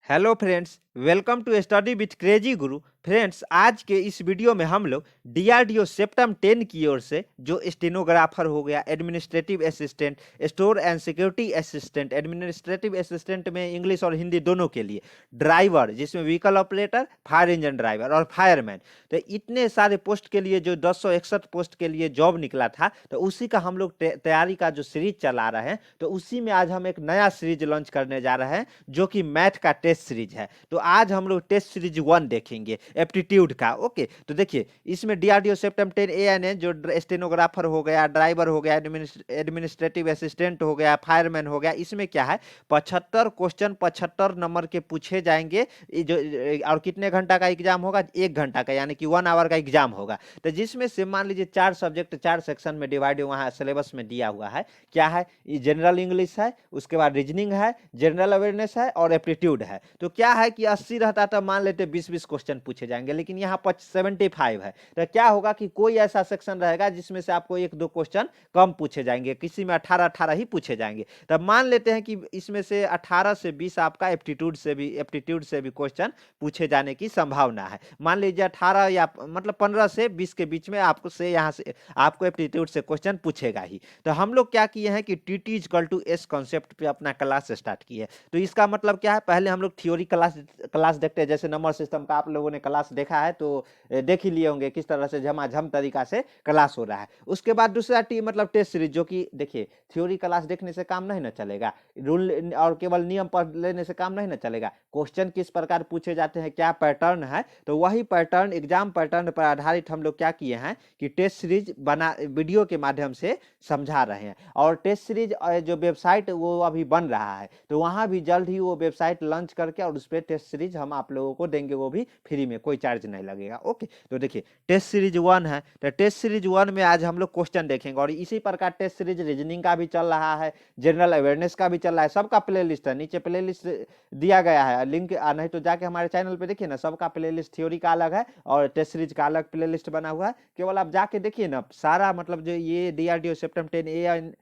Hello friends, welcome to study with crazy Guru. Friends, आज के इस वीडियो में हम लोग डीआरडीओ सेप्टम 10 की ओर से जो स्टेनोग्राफर हो गया, administrative assistant, store and security assistant, administrative assistant में इंग्लिश और हिंदी दोनों के लिए, ड्राइवर जिसमें vehicle operator, fire engine driver और फायरमैन, तो इतने सारे पोस्ट के लिए जो 1061 पोस्ट के लिए जॉब निकला था, तो उसी का हम लोग तैयारी का जो सीरीज चला रहे हैं, तो उसी में आज हम एक नया सीरीज लॉन्च करने जा रहे हैं जो कि मैथ का टेस्ट सीरीज है। तो आज हम लोग टेस्ट सीरीज 1 देखेंगे एप्टीट्यूड का। ओके, तो देखिए इसमें डीआरडीओ सेप्टम 10 एएनए जो स्टेनोग्राफर हो गया, ड्राइवर हो गया, एडमिनिस्ट्रेटिव असिस्टेंट हो गया, फायरमैन हो गया, इसमें क्या है 75 क्वेश्चन 75 नंबर के पूछे जाएंगे। जो और कितने घंटा का एग्जाम होगा? 1 घंटा का, यानी कि 1 आवर का एग्जाम होगा। तो जिसमें से मान लीजिए 4 सब्जेक्ट 4 सेक्शन में डिवाइड वहाँ सिलेबस में दिया हुआ है। क्या है? जनरल इंग्लिश है, उसके बाद रीजनिंग है, जनरल अवेयरनेस है और एप्टीट्यूड है। तो क्या है कि 80 रहता तो मान लेते 20-20 क्वेश्चन पूछे जाएंगे, लेकिन यहाँ पर 75 है। तो क्या होगा कि कोई ऐसा सेक्शन रहेगा जिसमें से आपको 1-2 क्वेश्चन कम पूछे जाएंगे, किसी में 18-18 ही पूछे जाएंगे। तब मान लेते हैं कि इसमें से 18 से 20 आपका एप्टीट्यूड से भी क्वेश्चन पूछे जाने की संभावना है। मान लीजिए 18 या मतलब 15 से 20 के बीच में आपको से यहाँ से आपको एप्टीट्यूड से क्वेश्चन पूछेगा ही। तो हम लोग क्या किए हैं कि T equal to S concept पे अपना क्लास स्टार्ट किए। तो इसका मतलब क्या है, पहले हम लोग थ्योरी क्लास देखते हैं। जैसे नंबर सिस्टम का आप लोगों ने क्लास देखा है तो देख ही लिए होंगे किस तरह से झमाझम तरीका से क्लास हो रहा है। उसके बाद दूसरा टी मतलब टेस्ट सीरीज, जो कि देखिए थ्योरी क्लास देखने से काम नहीं ना चलेगा, रूल और केवल नियम पढ़ लेने से काम नहीं ना चलेगा। क्वेश्चन किस प्रकार पूछे जाते हैं, क्या पैटर्न है, तो वही पैटर्न एग्जाम पैटर्न पर आधारित हम लोग क्या किए हैं कि टेस्ट सीरीज बना वीडियो के माध्यम से समझा रहे हैं। और टेस्ट सीरीज जो वेबसाइट वो अभी बन रहा है, तो वहां भी जल्द ही वो वेबसाइट लॉन्च करके और उस पर टेस्ट सीरीज हम आप लोगों को देंगे, वो भी फ्री में, कोई चार्ज नहीं लगेगा। ओके, तो देखिए टेस्ट सीरीज 1 है, तो टेस्ट सीरीज 1 में आज हम लोग क्वेश्चन देखेंगे। और इसी प्रकार टेस्ट सीरीज रीजनिंग का भी चल रहा है, जनरल अवेयरनेस का भी चल रहा है। सबका प्ले लिस्ट है, नीचे प्ले लिस्ट दिया गया है, लिंक नहीं तो जाके हमारे चैनल पे देखिए ना, सबका प्ले लिस्ट, थ्योरी का अलग है और टेस्ट सीरीज का अलग प्ले लिस्ट बना हुआ है। केवल आप जाके देखिए ना, सारा मतलब जो ये डीआरडीओ सेप्टम 10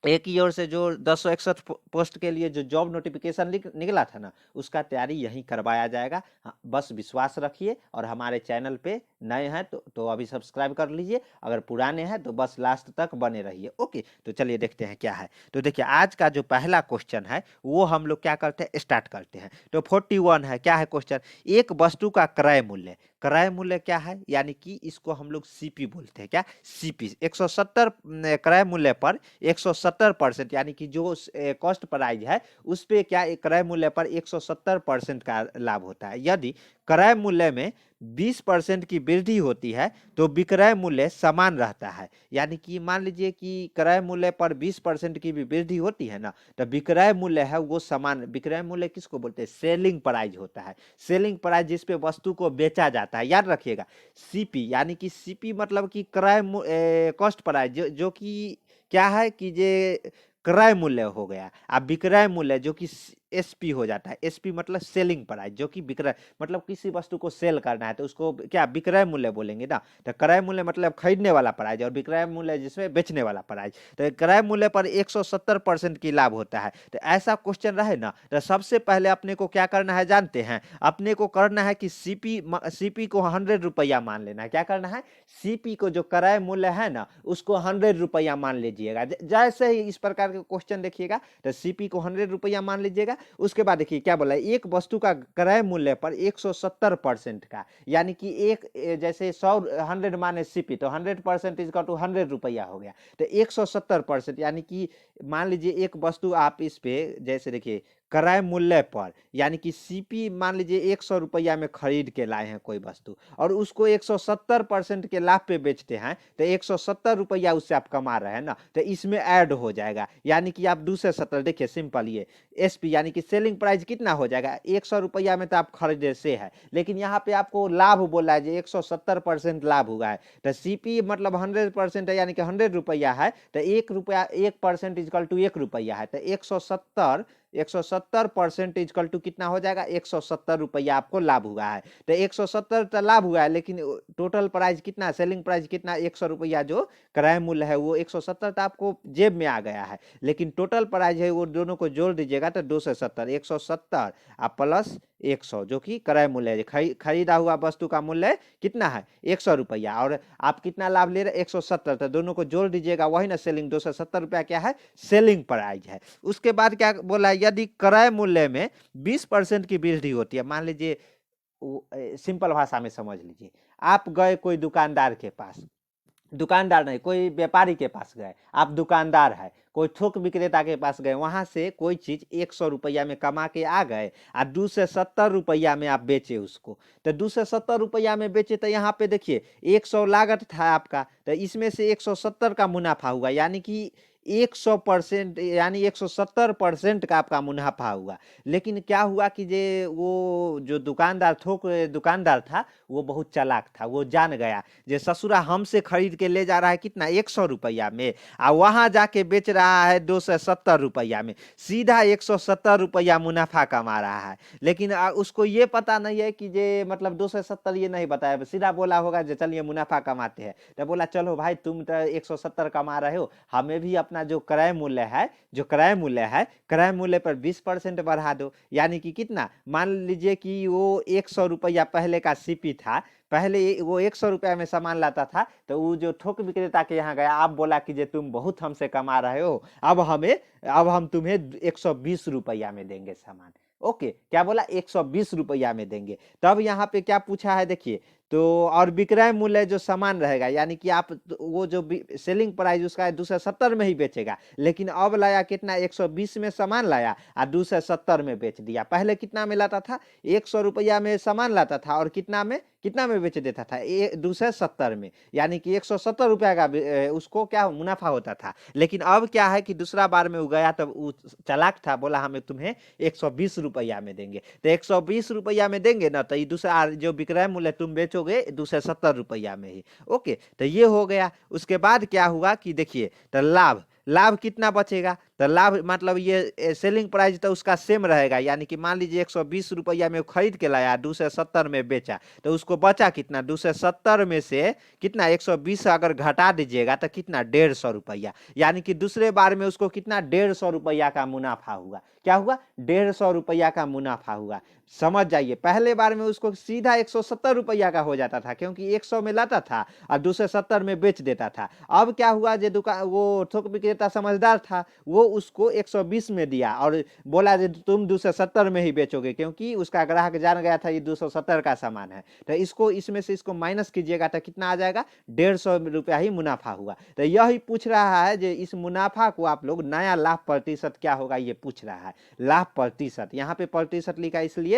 एक ही ओर से जो 1061 पोस्ट के लिए जो जॉब नोटिफिकेशन निकला था ना, उसका तैयारी यहीं करवाया जाएगा। हाँ, बस विश्वास रखिए। और हमारे चैनल पे नए हैं तो अभी सब्सक्राइब कर लीजिए, अगर पुराने हैं तो बस लास्ट तक बने रहिए। ओके, तो चलिए देखते हैं क्या है। तो देखिए आज का जो पहला क्वेश्चन है वो हम लोग क्या करते हैं, स्टार्ट करते हैं। तो 41 है, क्या है क्वेश्चन, एक वस्तु का क्रय मूल्य। क्रय मूल्य क्या है, यानी कि इसको हम लोग सीपी बोलते हैं। क्या? सीपी। 170 क्रय मूल्य पर 170%, यानी कि जो कॉस्ट प्राइस है उस पे क्या क्रय मूल्य पर 170% का लाभ होता है। यदि क्रय मूल्य में 20% की वृद्धि होती है तो विक्रय मूल्य समान रहता है। यानी कि मान लीजिए कि क्रय मूल्य पर 20% की भी वृद्धि होती है ना, तो विक्रय मूल्य है वो समान। विक्रय मूल्य किसको बोलते हैं? सेलिंग प्राइस होता है। सेलिंग प्राइस जिस पे वस्तु को बेचा जाता है, याद रखिएगा। सीपी यानी कि सीपी मतलब कि क्रय कॉस्ट प्राइस, जो कि क्या है कि जे क्रय मूल्य हो गया। अब विक्रय मूल्य जो कि एसपी हो जाता है। एसपी मतलब सेलिंग प्राइस, जो कि विक्रय मतलब किसी वस्तु को सेल करना है तो उसको क्या विक्रय मूल्य बोलेंगे ना। तो क्रय मूल्य मतलब खरीदने वाला प्राइस और विक्रय मूल्य जिसमें बेचने वाला प्राइस। तो क्रय मूल्य पर 170% की लाभ होता है। तो ऐसा क्वेश्चन रहे ना, तो सबसे पहले अपने को क्या करना है जानते हैं? अपने को करना है कि सीपी को 100 रुपया मान लेना है। क्या करना है? सीपी को जो क्रय मूल्य है ना उसको 100 रुपया मान लीजिएगा। जैसे ही इस प्रकार के क्वेश्चन देखिएगा तो सीपी को 100 रुपया मान लीजिएगा। उसके बाद देखिए क्या बोला है, एक वस्तु का क्रय मूल्य पर 170% का, यानी कि एक जैसे 100 माने सीपी, तो 100% इज टू 100 रुपया हो गया। तो 170%, यानी कि मान लीजिए एक वस्तु आप इस पे जैसे देखिए क्रय मूल्य पर, यानी कि सीपी मान लीजिए 100 रुपया में खरीद के लाए हैं कोई वस्तु और उसको 170% के लाभ पे बेचते हैं, तो 170 रुपया उससे आप कमा रहे हैं ना, तो इसमें ऐड हो जाएगा। यानी कि आप दूसरे 70, देखिए सिंपल, ये एसपी यानी कि सेलिंग प्राइस कितना हो जाएगा? 100 रुपया में तो आप खरीदे से है, लेकिन यहाँ पे आपको लाभ बोला है जो 170% लाभ हुआ है। तो सीपी मतलब 100% है, यानी कि 100 रुपया है, तो 1 रुपया 1% इजकल टू 1 रुपया है। तो 170 170% इक्वल टू कितना हो जाएगा, 170 रुपया आपको लाभ हुआ है। तो 170 तो लाभ हुआ है, लेकिन टोटल प्राइस कितना, सेलिंग प्राइस कितना, 100 रुपया जो क्रय मूल्य है वो 170 तो आपको जेब में आ गया है, लेकिन टोटल प्राइस है वो दोनों को जोड़ दीजिएगा तो 270, 170 आप प्लस 100 जो कि क्रय मूल्य है, खरीदा हुआ वस्तु का मूल्य कितना है 100 रुपया, और आप कितना लाभ ले रहे 170, तो दोनों को जोड़ दीजिएगा वही ना सेलिंग, 270 रुपया क्या है सेलिंग प्राइस है। उसके बाद क्या बोला, यदि क्रय मूल्य में 20% की वृद्धि होती है, मान लीजिए सिंपल भाषा में समझ लीजिए, आप गए कोई दुकानदार के पास, दुकानदार नहीं कोई व्यापारी के पास गए, आप दुकानदार है, कोई थोक विक्रेता के पास गए, वहां से कोई चीज 100 रुपया में कमा के आ गए और 270 रुपया में आप बेचे उसको, तो 270 रुपया में बेचे, तो यहाँ पे देखिए 100 लागत था आपका, तो इसमें से 170 का मुनाफा हुआ, यानी कि 100% यानी 170% का आपका मुनाफा हुआ। लेकिन क्या हुआ कि जे वो जो दुकानदार थोक दुकानदार था वो बहुत चालाक था, वो जान गया जे ससुरा हमसे खरीद के ले जा रहा है कितना 100 रुपया में, और वहां जाके बेच रहा है 270 रुपया में, सीधा 170 रुपया मुनाफा कमा रहा है। लेकिन उसको ये पता नहीं है कि जे मतलब 270 ये नहीं बताया, सीधा बोला होगा जो चलिए मुनाफा कमाते हैं, तो बोला चलो भाई तुम तो 170 कमा रहे हो, हमें भी अपना जो क्रय मूल्य है, जो क्रय मूल्य है, क्रय मूल्य पर 20% बढ़ा दो, यानी कि कितना, मान लीजिए कि वो 100 रुपया पहले का सीपी था, पहले वो 100 रुपया में सामान लाता था, तो वो जो थोक विक्रेता के यहाँ गया, आप बोला कि जे तुम बहुत हमसे कमा रहे हो, अब हम तुम्हें 120 रुपया में देंगे सामान। ओके, क्या बोला 120 रुपया में देंगे। तब यहाँ पे क्या पूछा है देखिए, तो और विक्रय मूल्य जो सामान रहेगा, यानी कि आप वो जो सेलिंग प्राइस उसका 270 में ही बेचेगा, लेकिन अब लाया कितना 120 में सामान लाया और 270 में बेच दिया। पहले कितना में लाता था 100 रुपया में सामान लाता था और कितना में बेच देता था 270 में, यानी कि 170 रुपया का उसको क्या मुनाफा होता था। लेकिन अब क्या है कि दूसरा बार में वो गया, तब वो चालाक था, बोला हमें तुम्हें 120 रुपया में देंगे, तो 120 रुपया में देंगे ना, तो ये दूसरा जो विक्रय मूल्य तुम बेचोगे 270 रुपया में ही। ओके, तो ये हो गया। उसके बाद क्या हुआ कि देखिए, तो लाभ कितना बचेगा, तो लाभ मतलब ये सेलिंग प्राइस तो उसका सेम रहेगा, यानी कि मान लीजिए 120 रुपया में खरीद के लाया, 270 में बेचा, तो उसको बचा कितना 270 में से कितना 120 अगर घटा दीजिएगा तो कितना 150 रुपया, यानी कि दूसरे बार में उसको कितना 150 रुपया का मुनाफा हुआ। क्या हुआ 150 रुपया का मुनाफा हुआ। समझ जाइए, पहले बार में उसको सीधा 170 रुपया का हो जाता था, क्योंकि 100 में लाता था और 270 में बेच देता था। अब क्या हुआ, जो दुकान वो थोक विक्रेता समझदार था, वो उसको 120 में दिया और बोला कि तुम 270 में ही बेचोगे, क्योंकि उसका ग्राहक जान गया था ये 270 का सामान है। तो इसको इसमें से इसको माइनस कीजिएगा तो कितना आ जाएगा 150 रुपया ही मुनाफा हुआ। तो यही पूछ रहा है, जो इस मुनाफा को आप लोग नया लाभ प्रतिशत क्या होगा ये पूछ रहा है। लाभ प्रतिशत, यहाँ पे प्रतिशत लिखा इसलिए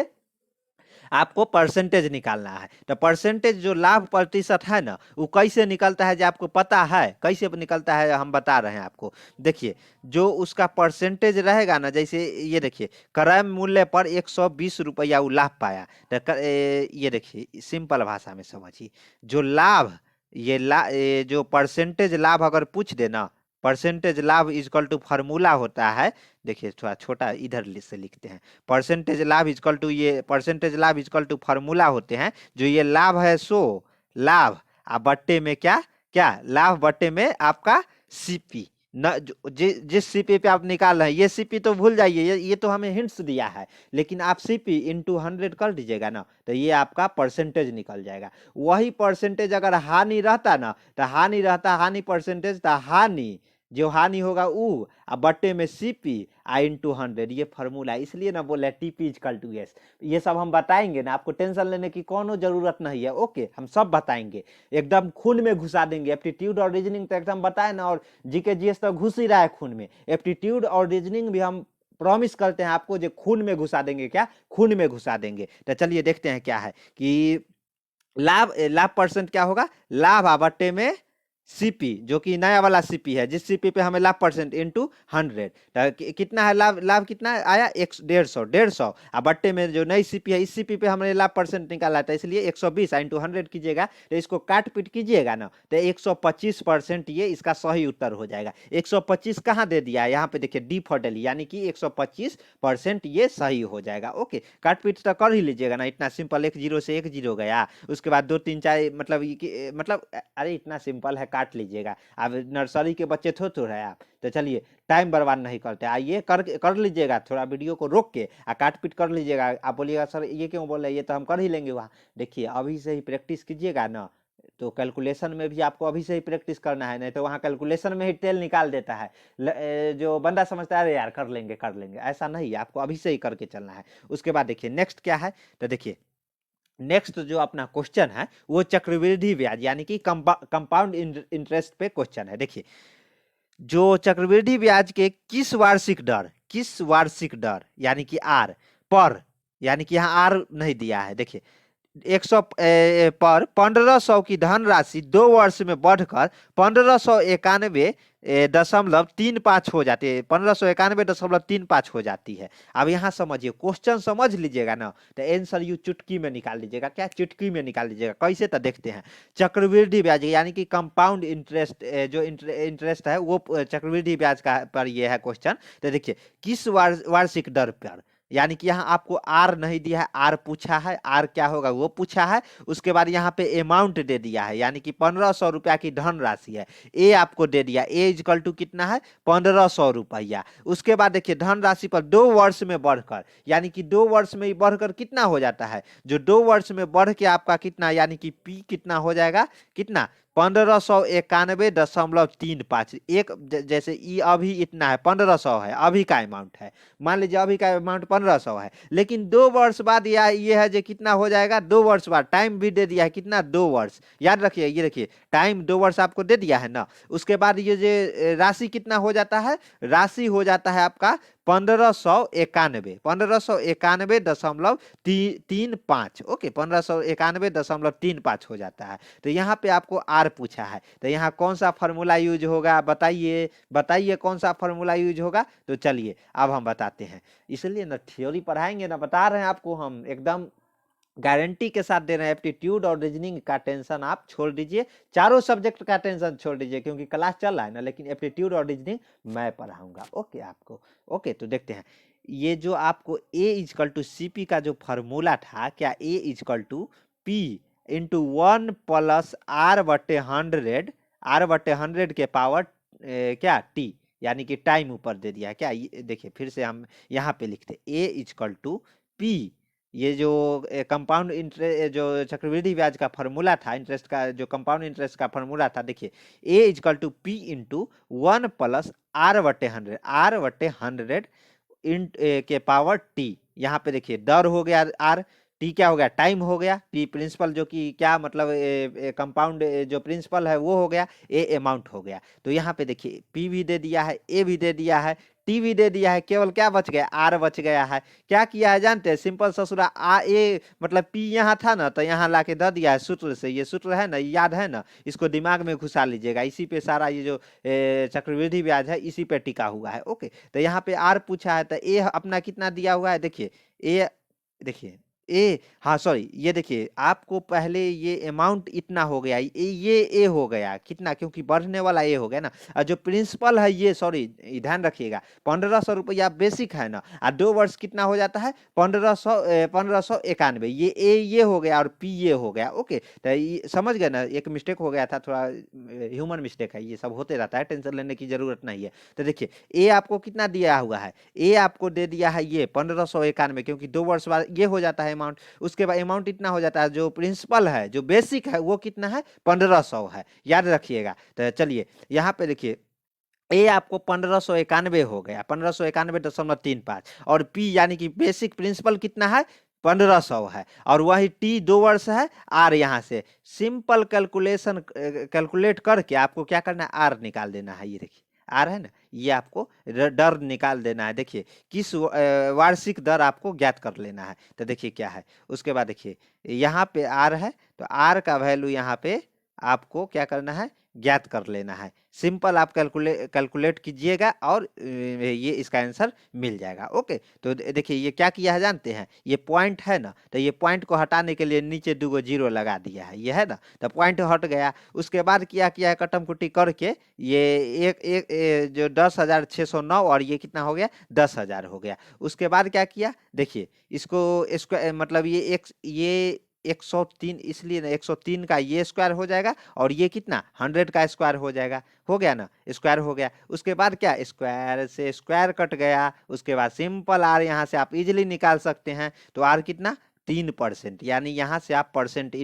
आपको परसेंटेज निकालना है। तो परसेंटेज जो लाभ प्रतिशत है ना, वो कैसे निकलता है जो आपको पता है, कैसे निकलता है हम बता रहे हैं आपको। देखिए, जो उसका परसेंटेज रहेगा ना, जैसे ये देखिए क्रय मूल्य पर 120 रुपया वो लाभ पाया, तो ये देखिए सिंपल भाषा में समझिए, जो लाभ ये जो परसेंटेज लाभ अगर पूछ दे ना, परसेंटेज लाभ इक्वल टू फार्मूला होता है। देखिए थोड़ा छोटा इधर से लिखते हैं, परसेंटेज लाभ इक्वल टू, ये परसेंटेज लाभ इक्वल टू फार्मूला होते हैं। जो ये लाभ है सो लाभ आ बट्टे में क्या क्या लाभ बट्टे में आपका सीपी न, जिस सीपी पे आप निकाल रहे हैं, ये सीपी तो भूल जाइए, ये तो हमें हिंट्स दिया है, लेकिन आप सीपी इंटू 100 कर दीजिएगा ना, तो ये आपका परसेंटेज निकल जाएगा। वही परसेंटेज अगर हानि रहता ना, तो हानि रहता, हानि परसेंटेज, तो हानि जो हानि होगा ऊ आ बट्टे में सीपी आ इंटू 100, ये फॉर्मूला। इसलिए ना बोले टीपी इक्वल टू एस। ये सब हम बताएंगे ना, आपको टेंशन लेने की कोनो जरूरत नहीं है। ओके, हम सब बताएंगे, एकदम खून में घुसा देंगे। एप्टीट्यूड और रीजनिंग तो एकदम बताए ना, और जीके जीएस तो घुस ही रहा है खून में। एप्टीट्यूड और रीजनिंग भी हम प्रॉमिस करते हैं आपको, जो खून में घुसा देंगे। क्या खून में घुसा देंगे। तो चलिए देखते हैं क्या है कि लाभ परसेंट क्या होगा, लाभ आ बट्टे में सीपी जो कि नया वाला सीपी है, जिस सीपी पे हमें लाभ परसेंट इंटू 100, कितना है लाभ, लाभ कितना आया 150 और बट्टे में जो नई सीपी है, इस सीपी पे हमने लाभ परसेंट निकाला था, इसलिए 120 इंटू 100 कीजिएगा तो इसको काट पीट कीजिएगा ना, तो 125% ये इसका सही उत्तर हो जाएगा। 125 कहाँ दे दिया है, यहाँ पे देखिए डी फॉर डेली, यानी कि 125% ये सही हो जाएगा। ओके, काट पीट तो कर ही लीजिएगा ना, इतना सिंपल, 1 0 से 1 0 गया, उसके बाद 2 3 4 मतलब अरे इतना सिंपल है, काट लीजिएगा। अब नर्सरी के बच्चे थोड़े है आप, तो चलिए टाइम बर्बाद नहीं करते, आइए कर लीजिएगा, थोड़ा वीडियो को रोक के काट पीट कर लीजिएगा। आप बोलिएगा सर ये क्यों बोल रहे हैं, ये तो हम कर ही लेंगे वहाँ। देखिए अभी से ही प्रैक्टिस कीजिएगा ना, तो कैलकुलेशन में भी आपको अभी से ही प्रैक्टिस करना है, नहीं तो वहाँ कैलकुलेशन में ही टेल निकाल देता है। जो बंदा समझता है अरे यार कर लेंगे, ऐसा नहीं, आपको अभी से ही करके चलना है। उसके बाद देखिए नेक्स्ट क्या है, तो देखिए नेक्स्ट जो अपना क्वेश्चन है वो चक्रवृद्धि ब्याज यानी कि कंपाउंड इंटरेस्ट पे क्वेश्चन है। देखिए जो चक्रवृद्धि ब्याज के किस वार्षिक दर यानी कि आर पर, यानी कि यहाँ आर नहीं दिया है, देखिए 100 पर 1500 की धनराशि 2 वर्ष में बढ़कर 1591.35 हो जाती है, 1591.35 हो जाती है। अब यहाँ समझिए, क्वेश्चन समझ लीजिएगा ना, तो आंसर यू चुटकी में निकाल लीजिएगा। क्या चुटकी में निकाल लीजिएगा, कैसे तो देखते हैं। चक्रवृद्धि ब्याज यानी कि कंपाउंड इंटरेस्ट, जो इंटरेस्ट है वो चक्रवृद्धि ब्याज का पर ये है क्वेश्चन। तो देखिए किस वार्षिक दर पर, यानी कि यहाँ आपको आर नहीं दिया है, आर पूछा है, आर क्या होगा वो पूछा है। उसके बाद यहाँ पे अमाउंट दे दिया है, यानी कि 1500 रुपया की धनराशि है। ए आपको दे दिया, ए इक्वल टू कितना है 1500 रुपया। उसके बाद देखिए धनराशि पर 2 वर्ष में बढ़कर, यानी कि 2 वर्ष में बढ़कर कितना हो जाता है, जो 2 वर्ष में बढ़ के आपका कितना, यानी कि पी कितना हो जाएगा, कितना 1591.35। एक जैसे ई अभी इतना है 1500 है, अभी का अमाउंट है, मान लीजिए अभी का अमाउंट 1500 है, लेकिन 2 वर्ष बाद या ये है जो कितना हो जाएगा 2 वर्ष बाद, टाइम भी दे दिया है कितना 2 वर्ष, याद रखिए, ये देखिए टाइम 2 वर्ष आपको दे दिया है ना। उसके बाद ये जो राशि कितना हो जाता है, राशि हो जाता है आपका 1591.35। ओके 1591.35 हो जाता है। तो यहाँ पे आपको आर पूछा है, तो यहाँ कौन सा फॉर्मूला यूज होगा, बताइए कौन सा फॉर्मूला यूज होगा। तो चलिए अब हम बताते हैं, इसलिए ना थ्योरी पढ़ाएंगे ना, बता रहे हैं आपको, हम एकदम गारंटी के साथ दे रहे हैं। एप्टीट्यूड और रीजनिंग का टेंशन आप छोड़ दीजिए, चारों सब्जेक्ट का टेंशन छोड़ दीजिए, क्योंकि क्लास चल रहा है ना, लेकिन एप्टीट्यूड और रीजनिंग मैं पढ़ाऊंगा। ओके आपको, ओके तो देखते हैं, ये जो आपको A equal to C P का जो फॉर्मूला था, क्या A equal to P into 1 plus R/100 के पावर क्या टी, यानी कि टाइम ऊपर दे दिया है क्या। देखिए फिर से हम यहाँ पे लिखते ए इजकल टू पी, ये जो कंपाउंड इंटरेस्ट, जो चक्रवृद्धि ब्याज का फॉर्मूला था, इंटरेस्ट का जो कंपाउंड इंटरेस्ट का फॉर्मूला था, देखिए A equal to P into 1 plus R/100 के पावर टी। यहाँ पे देखिए दर हो गया आर, टी क्या हो गया टाइम हो गया, पी प्रिंसिपल जो कि क्या मतलब कंपाउंड जो प्रिंसिपल है वो हो गया, ए अमाउंट हो गया। तो यहाँ पे देखिए पी भी दे दिया है, ए भी दे दिया है, टी भी दे दिया है, केवल क्या बच गया आर बच गया है। क्या किया है जानते हैं, सिंपल ससुरा आ ए मतलब पी यहाँ था ना, तो यहाँ लाके दे दिया है सूत्र से, ये सूत्र है ना, याद है ना, इसको दिमाग में घुसा लीजिएगा, इसी पे सारा ये जो चक्रवृद्धि ब्याज है इसी पे टिका हुआ है। ओके तो यहाँ पे आर पूछा है, तो ए अपना कितना दिया हुआ है, देखिए ए, देखिए ए, हाँ सॉरी, ये देखिए आपको पहले ये अमाउंट इतना हो गया, ये ए हो गया कितना, क्योंकि बढ़ने वाला ए हो गया ना, और जो प्रिंसिपल है ये, सॉरी ध्यान रखिएगा 1500 रुपया बेसिक है ना, और 2 वर्ष कितना हो जाता है 1591, ये हो गया और पी ये हो गया। ओके तो समझ गए ना, एक मिस्टेक हो गया था, थोड़ा ह्यूमन मिस्टेक है, ये सब होते रहता है, टेंशन लेने की जरूरत नहीं है। तो देखिए ए आपको कितना दिया हुआ है, ए आपको दे दिया है ये 1591, क्योंकि 2 वर्ष बाद ये हो जाता है अमाउंट। उसके बाद अमाउंट इतना हो जाता है, जो प्रिंसिपल है जो बेसिक है वो कितना है 1500 है, याद रखिएगा। तो चलिए यहाँ पे देखिए ए आपको 1591 हो गया, 1591.35, और पी यानी कि बेसिक प्रिंसिपल कितना है 1500 है, और वही टी 2 वर्ष है, आर यहाँ से सिंपल कैलकुलेशन कैलकुलेट करके आपको क्या करना है आर निकाल देना है। ये देखिए आर है ना, ये आपको दर निकाल देना है। देखिए किस वार्षिक दर आपको ज्ञात कर लेना है। तो देखिए क्या है, उसके बाद देखिए यहाँ पे आर है, तो आर का वैल्यू यहाँ पे आपको क्या करना है ज्ञात कर लेना है। सिंपल आप कैलकुलेट कीजिएगा और ये इसका आंसर मिल जाएगा। ओके, तो देखिए ये क्या किया है जानते हैं, ये पॉइंट है ना, तो ये पॉइंट को हटाने के लिए नीचे 2 जीरो लगा दिया है, ये है ना, तो पॉइंट हट गया। उसके बाद क्या किया है, कटम कुटी करके ये जो 10,609 और ये कितना हो गया, 10,000 हो गया। उसके बाद क्या किया देखिए, इसको मतलब ये 103, इसलिए ना 103 का ये स्क्वायर हो जाएगा और ये कितना 100 का स्क्वायर हो जाएगा, हो गया ना, स्क्वायर हो गया। उसके बाद क्या, स्क्वायर से स्क्वायर कट गया। उसके बाद सिंपल आर यहाँ से आप इजिली निकाल सकते हैं। तो आर कितना 3%, यानी यहाँ से आप परसेंट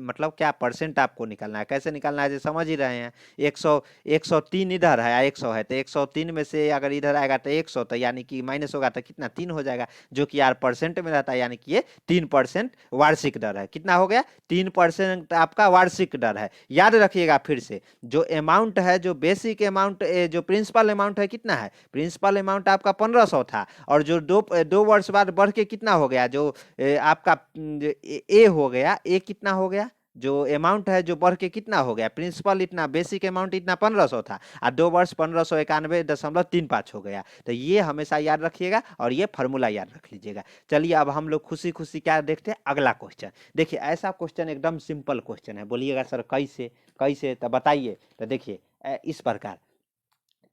मतलब क्या परसेंट आपको निकालना है। कैसे निकालना है, जैसे समझ ही रहे हैं, 103 इधर है, 100 है, तो 103 में से अगर इधर आएगा तो 100, तो यानी कि माइनस होगा तो कितना 3 हो जाएगा, जो कि यार परसेंट में रहता है, यानी कि ये 3% वार्षिक दर है। कितना हो गया, 3% आपका वार्षिक दर है। याद रखिएगा फिर से, जो अमाउंट है, जो बेसिक अमाउंट, जो प्रिंसिपल अमाउंट है कितना है, प्रिंसिपल अमाउंट आपका 1500 था, और जो दो वर्ष बाद बढ़ के कितना हो गया, जो आपका ए हो गया, ए कितना हो गया, जो अमाउंट है जो बढ़ के कितना हो गया, प्रिंसिपल इतना, बेसिक अमाउंट इतना 1500 था, और 2 वर्ष 1591.35 हो गया। तो ये हमेशा याद रखिएगा और ये फॉर्मूला याद रख लीजिएगा। चलिए अब हम लोग खुशी खुशी क्या देखते हैं, अगला क्वेश्चन। देखिए ऐसा क्वेश्चन एकदम सिंपल क्वेश्चन है, बोलिएगा सर कैसे कैसे, तो बताइए। तो देखिए इस प्रकार,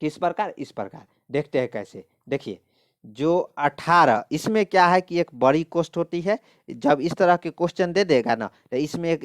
किस प्रकार, इस प्रकार देखते हैं कैसे। देखिए जो 18, इसमें क्या है कि एक बड़ी कोस्ट होती है। जब इस तरह के क्वेश्चन दे देगा ना, तो इसमें एक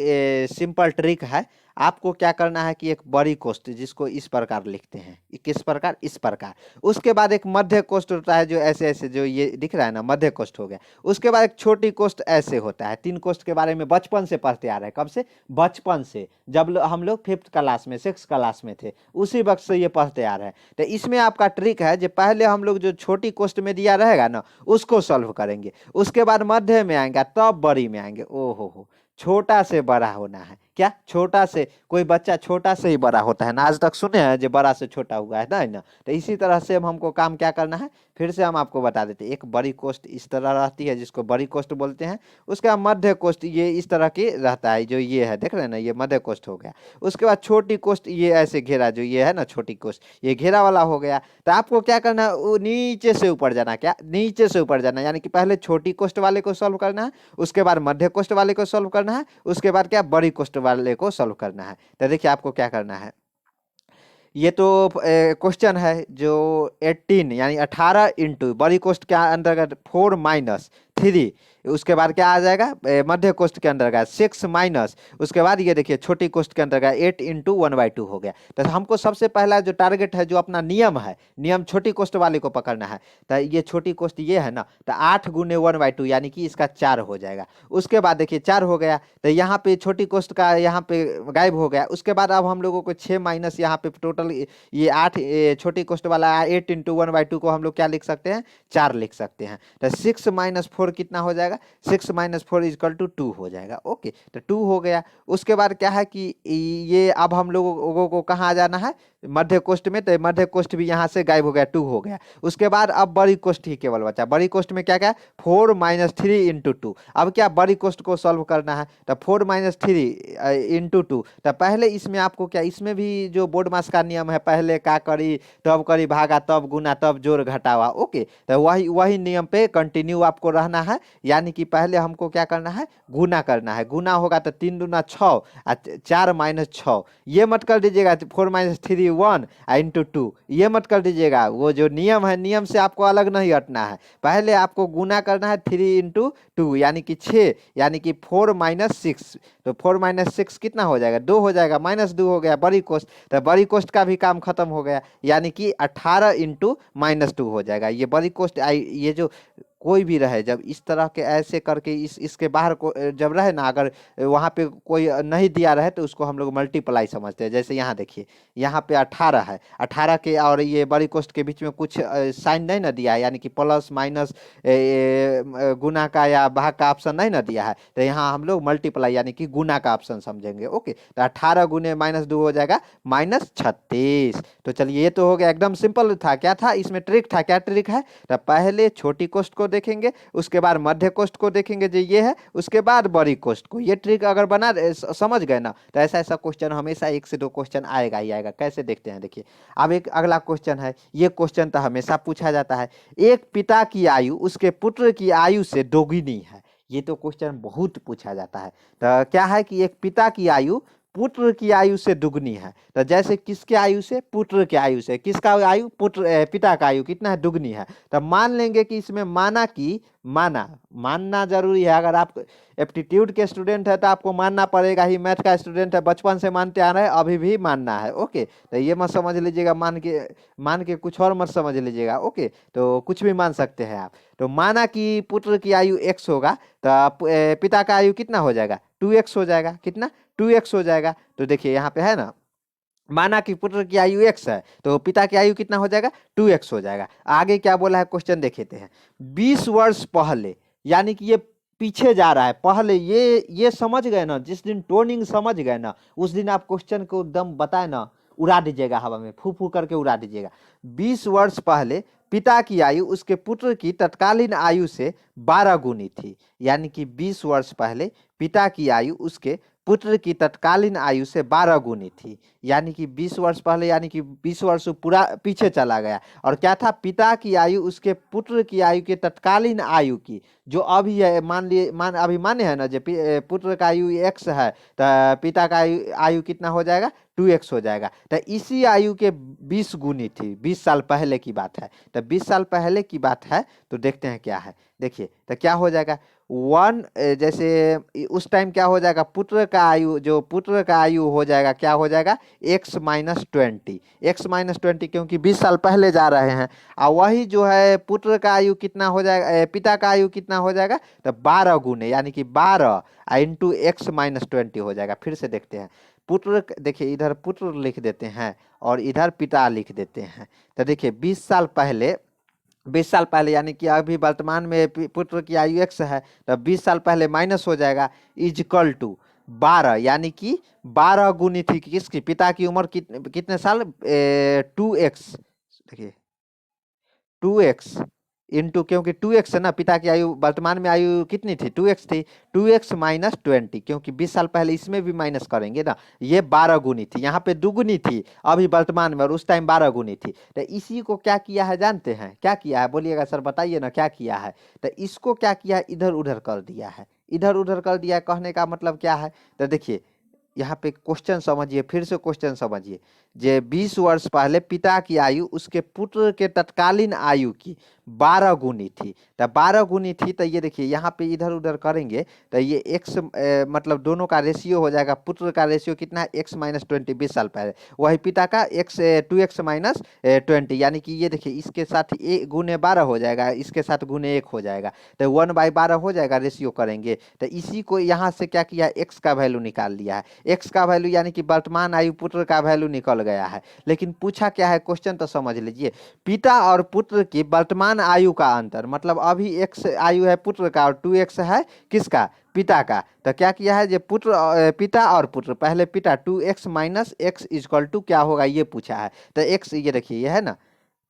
सिंपल ट्रिक है। आपको क्या करना है कि एक बड़ी कोस्ट, जिसको इस प्रकार लिखते हैं, किस प्रकार, इस प्रकार। उसके बाद एक मध्य कोस्ट होता है, जो ऐसे ऐसे, जो ये दिख रहा है ना, मध्य कोस्ट हो गया। उसके बाद एक छोटी कोस्ट ऐसे होता है। 3 कोस्ट के बारे में बचपन से पढ़ते आ रहे हैं। कब से, बचपन से, जब हम लोग 5th क्लास में, 6th क्लास में थे, उसी वक्त से ये पढ़ते आ रहे हैं। तो इसमें आपका ट्रिक है, जो पहले हम लोग जो छोटी कोस्ट में दिया रहेगा ना, उसको सॉल्व करेंगे। उसके बाद मध्य में आएंगे, तब बड़ी में आएंगे। ओहो हो, छोटा से बड़ा होना है। क्या, छोटा से, कोई बच्चा छोटा से ही बड़ा होता है ना, आज तक सुने हैं जो बड़ा से छोटा हुआ है ना। तो इसी तरह से हमको काम क्या करना है, फिर से हम आपको बता देते हैं। एक बड़ी कोस्ट इस तरह रहती है, जिसको बड़ी कोस्ट बोलते हैं। उसके बाद मध्य कोस्ट ये इस तरह की रहता है, जो ये है, देख रहे हैं ना, ये मध्य कोस्ट हो गया। उसके बाद छोटी कोस्ट ये ऐसे घेरा, जो ये है ना छोटी कोस्ट, ये घेरा वाला हो गया। तो आपको क्या करना है, वो नीचे से ऊपर जाना। क्या, नीचे से ऊपर जाना, यानी कि पहले छोटी कोस्ट वाले को सॉल्व करना है, उसके बाद मध्य कोस्ट वाले को सॉल्व करना है, उसके बाद क्या, बड़ी कोस्ट वाले को सॉल्व करना है। तो देखिए आपको क्या करना है, ये तो क्वेश्चन है जो 18 यानी 18 इंटू बड़ी कोस्ट के अंतर्गत 4 माइनस 3, उसके बाद क्या आ जाएगा, मध्य कोष्ट के अंदर का 6 माइनस, उसके बाद ये देखिए छोटी कोष्ट के अंदर का 8 इंटू 1/2 हो गया। तो हमको सबसे पहला जो टारगेट है, जो अपना नियम है, नियम छोटी कोष्ट वाले को पकड़ना है। तो ये छोटी कोष्ट ये है ना, तो 8 गुने 1/2 यानी कि इसका 4 हो जाएगा। उसके बाद देखिए 4 हो गया, तो यहाँ पे छोटी कोष्ट का यहाँ पे गायब हो गया। उसके बाद अब हम लोगों को 6 माइनस यहाँ पे टोटल ये 8, छोटी कोष्ट वाला 8 इंटू 1/2 को हम लोग क्या लिख सकते हैं, 4 लिख सकते हैं। तो 6 माइनस 4 कितना हो जाएगा, 6 माइनस 4 इक्वल टू 2 हो जाएगा। ओके, तो 2 हो गया। उसके बाद क्या है कि ये अब हम लोगों को कहाँ जाना है, मध्य कोष्ट में। तो मध्य कोष्ट भी यहाँ से गायब हो गया, 2 हो गया। उसके बाद अब बड़ी कोष्ट ही केवल बचा। बड़ी कोष्ट में क्या क्या, 4 माइनस 3 इंटू 2। अब क्या, बड़ी कोष्ट को सॉल्व करना है। तो 4 माइनस 3 इंटू 2। तो पहले इसमें आपको क्या, इसमें भी जो बोर्ड मास का नियम है, पहले का करी, तब करी भागा, तब गुना, तब जोड़ घटावा। ओके, तो वही नियम पे कंटिन्यू आपको रहना है। यानी कि पहले हमको क्या करना है, गुना करना है। गुना होगा तो 3 दूना 6, 4 माइनस 6, ये मत कर दीजिएगा 4 माइनस 3 1 इंटू 2, ये मत कर दीजिएगा। वो जो नियम है, नियम से आपको अलग नहीं हटना है। पहले आपको गुना करना है 3 इंटू 2 यानी कि 6, यानी कि 4 माइनस 6। तो 4 माइनस 6 कितना हो जाएगा, 2 हो जाएगा, माइनस 2 हो गया बड़ी कोष्ट। तो बड़ी कोष्ट का भी काम खत्म हो गया, यानी कि 18 इंटू माइनस 2 हो जाएगा। ये बड़ी कोष्ट, ये जो कोई भी रहे, जब इस तरह के ऐसे करके इसके बाहर को जब रहे ना, अगर वहाँ पे कोई नहीं दिया रहे, तो उसको हम लोग मल्टीप्लाई समझते हैं। जैसे यहाँ देखिए, यहाँ पे 18 है, 18 के और ये बड़ी कोष्ट के बीच में कुछ साइन नहीं ना दिया है, यानी कि प्लस माइनस गुना का या भाग का ऑप्शन नहीं ना दिया है। तो यहाँ हम लोग मल्टीप्लाई यानी कि गुना का ऑप्शन समझेंगे। ओके, तो 18 गुने माइनस 2 हो जाएगा -36। तो चलिए, ये तो हो गया, एकदम सिंपल था। क्या था इसमें, ट्रिक था। क्या ट्रिक है, तो पहले छोटी कोष्ट को को देखेंगे, उसके बाद मध्य कोष्ठ को देखेंगे जो ये है, उसके बाद बड़ी कोष्ठ को। ये ट्रिक अगर समझ गए ना, तो ऐसा ऐसा क्वेश्चन हमेशा 1 से 2 क्वेश्चन आएगा ही आएगा। कैसे देखते हैं, देखिए अब एक अगला क्वेश्चन है। ये क्वेश्चन तो हमेशा पूछा जाता है, एक पिता की आयु उसके पुत्र की आयु से दोगुनी है। ये तो क्वेश्चन बहुत पूछा जाता है। तो क्या है कि एक पिता की आयु पुत्र की आयु से दुगनी है। तो जैसे किसके आयु से, पुत्र के आयु से। किसका आयु, पिता का आयु कितना है, दुगनी है। तो मान लेंगे कि इसमें मानना जरूरी है। अगर आप एप्टीट्यूड के स्टूडेंट है तो आपको मानना पड़ेगा ही, मैथ का स्टूडेंट है बचपन से मानते आ रहे हैं, अभी भी मानना है। ओके, तो ये मत समझ लीजिएगा मान के कुछ और मत समझ लीजिएगा। ओके, तो कुछ भी मान सकते हैं आप। तो माना कि पुत्र की आयु x होगा, तो पिता का आयु कितना हो जाएगा, 2x हो जाएगा। कितना, 2x हो जाएगा। तो देखिए यहाँ पे है ना, माना कि पुत्र की आयु x है, तो पिता की आयु कितना हो जाएगा, 2x हो जाएगा। आगे क्या बोला है क्वेश्चन देखेते हैं। 20 वर्ष पहले, यानी कि ये पीछे जा रहा है। पहले ये समझ गए ना, जिस दिन टोनिंग समझ गए ना, उस दिन आप क्वेश्चन को एकदम बताए ना, उड़ा दीजिएगा हवा में, फू फू करके उड़ा दीजिएगा। 20 वर्ष पहले पिता की आयु उसके पुत्र की तत्कालीन आयु से 12 गुनी थी। यानी कि 20 वर्ष पहले पिता की आयु उसके पुत्र की तत्कालीन आयु से 12 गुनी थी। यानी कि 20 वर्ष पहले, यानी कि 20 वर्ष पूरा पीछे चला गया। और क्या था, पिता की आयु उसके पुत्र की आयु के तत्कालीन आयु की, जो अभी है, अभी माने है ना, जो पुत्र का आयु x है, तो पिता का आयु कितना हो जाएगा, 2x हो जाएगा। तो इसी आयु के 20 गुनी थी। 20 साल पहले की बात है। तो 20 साल पहले की बात है, तो देखते हैं क्या है। देखिए तो क्या हो जाएगा, जैसे उस टाइम क्या हो जाएगा, पुत्र का आयु हो जाएगा, क्या हो जाएगा, x माइनस 20, क्योंकि 20 साल पहले जा रहे हैं। और वही जो है पुत्र का आयु कितना हो जाएगा, पिता का आयु कितना हो जाएगा, तो 12 गुने, यानी कि 12 इंटू x माइनस 20 हो जाएगा। फिर से देखते हैं, पुत्र, देखिए इधर पुत्र लिख देते हैं और इधर पिता लिख देते हैं। तो देखिए 20 साल पहले यानी कि अभी वर्तमान में पुत्र की आयु x है, तो 20 साल पहले माइनस हो जाएगा, इजकल टू 12, यानी कि 12 गुनी थी किसकी, पिता की उम्र कितने साल, 2x। देखिए 2x इंटू, क्योंकि 2x है ना, पिता की आयु वर्तमान में आयु कितनी थी, 2x थी। 2x माइनस 20, क्योंकि 20 साल पहले इसमें भी माइनस करेंगे ना, ये 12 गुनी थी, यहाँ पे दुगुनी थी अभी वर्तमान में, और उस टाइम 12 गुनी थी। तो इसी को क्या किया है जानते हैं, क्या किया है, बोलिएगा सर बताइए ना क्या किया है। तो इसको क्या किया है, इधर उधर कर दिया है। इधर उधर कर दिया, कहने का मतलब क्या है। तो देखिए यहाँ पे क्वेश्चन समझिए, फिर से क्वेश्चन समझिए। जे 20 वर्ष पहले पिता की आयु उसके पुत्र के तत्कालीन आयु की 12 गुनी थी। तो 12 गुनी थी, तो ये देखिए यहाँ पे इधर उधर करेंगे तो ये x मतलब दोनों का रेशियो हो जाएगा। पुत्र का रेशियो कितना है, x माइनस 20 20 साल पहले, वही पिता का 2x माइनस 20, यानी कि ये देखिए इसके साथ गुने 12 हो जाएगा, इसके साथ गुने 1 हो जाएगा, तो 1/12 हो जाएगा, रेशियो करेंगे। तो इसी को यहाँ से क्या किया, x का वैल्यू निकाल लिया है। x का वैल्यू यानी कि वर्तमान आयु पुत्र का वैल्यू निकल गया है। लेकिन पूछा क्या है, क्वेश्चन तो समझ लीजिए, पिता और पुत्र की वर्तमान आयु का अंतर, मतलब अभी x आयु है पुत्र का और 2x है किसका, पिता का। तो क्या किया है, जो पिता और पुत्र, पहले पिता 2x minus x is equal to क्या होगा ये पूछा है। तो x ये देखिए ये है ना,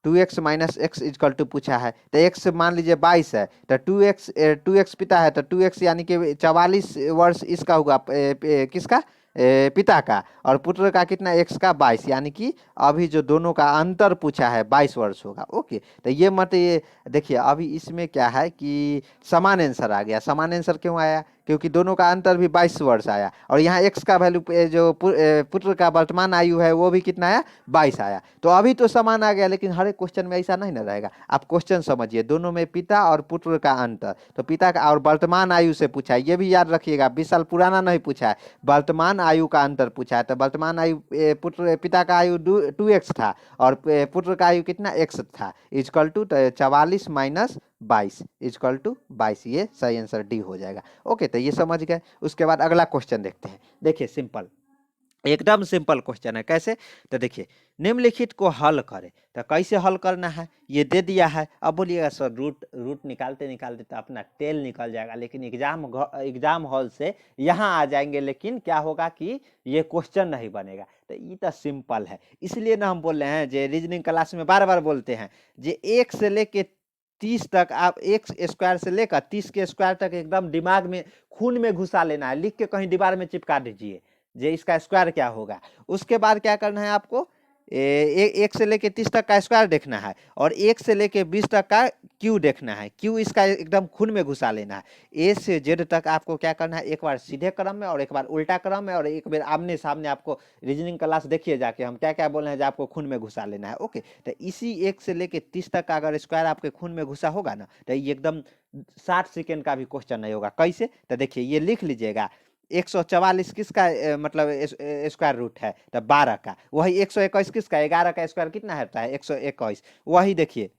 2x minus x is equal to पूछा है। तो x मान लीजिए 22 है, तो 2x पिता है, तो 2x यानी कि 44 वर्ष इसका होगा, किसका, पिता का, और पुत्र का कितना, x का 22, यानी कि अभी जो दोनों का अंतर पूछा है 22 वर्ष होगा। ओके, तो ये मत ये देखिए, अभी इसमें क्या है कि समान आंसर आ गया। समान आंसर क्यों आया, क्योंकि दोनों का अंतर भी 22 वर्ष आया, और यहाँ x का वैल्यू जो पुत्र का वर्तमान आयु है वो भी कितना आया, 22 आया। तो अभी तो समान आ गया, लेकिन हर एक क्वेश्चन में ऐसा नहीं ना रहेगा। आप क्वेश्चन समझिए, दोनों में पिता और पुत्र का अंतर, तो पिता का और वर्तमान आयु से पूछा है, ये भी याद रखिएगा, 20 साल पुराना नहीं पूछा है, वर्तमान आयु का अंतर पूछा है। तो वर्तमान आयु पिता का आयु 2x था और पुत्र का आयु कितना, x था, equal to 44 minus 22 equal to 22, ये सही आंसर डी हो जाएगा। ओके, तो ये समझ गए। उसके बाद अगला क्वेश्चन देखते हैं। देखिए सिंपल, एकदम सिंपल क्वेश्चन है। कैसे, तो देखिए निम्नलिखित को हल करें। तो कैसे हल करना है, ये दे दिया है। अब बोलिएगा सर रूट निकालते निकालते तो अपना टेल निकल जाएगा, लेकिन एग्जाम हॉल से यहाँ आ जाएंगे, लेकिन क्या होगा कि ये क्वेश्चन नहीं बनेगा। तो ये तो सिंपल है, इसलिए ना हम बोल रहे हैं, जो रीजनिंग क्लास में बार बार बोलते हैं, जे 1 से लेके 30 तक आप एक्स स्क्वायर से लेकर 30 के स्क्वायर तक एकदम दिमाग में खून में घुसा लेना है, लिख के कहीं दीवार में चिपका दीजिए जे इसका स्क्वायर क्या होगा। उसके बाद क्या करना है आपको, एक से लेके 30 तक का स्क्वायर देखना है और 1 से लेके 20 तक का क्यू देखना है। क्यू इसका एकदम खून में घुसा लेना है। ए से जेड तक आपको क्या करना है, एक बार सीधे क्रम में और एक बार उल्टा क्रम में और एक बार आमने सामने। आपको रीजनिंग क्लास देखिए जाके हम क्या क्या बोल रहे हैं जो आपको खून में घुसा लेना है। ओके, तो इसी 1 से लेके 30 तक का अगर स्क्वायर आपके खून में घुसा होगा ना, तो ये एकदम 60 सेकेंड का भी क्वेश्चन नहीं होगा। कैसे, तो देखिए ये लिख लीजिएगा। 144 किसका मतलब स्क्वायर रूट है, तो 12 का। वही 121 किसका, 11 का स्क्वायर कितना होता है, 121। वही देखिए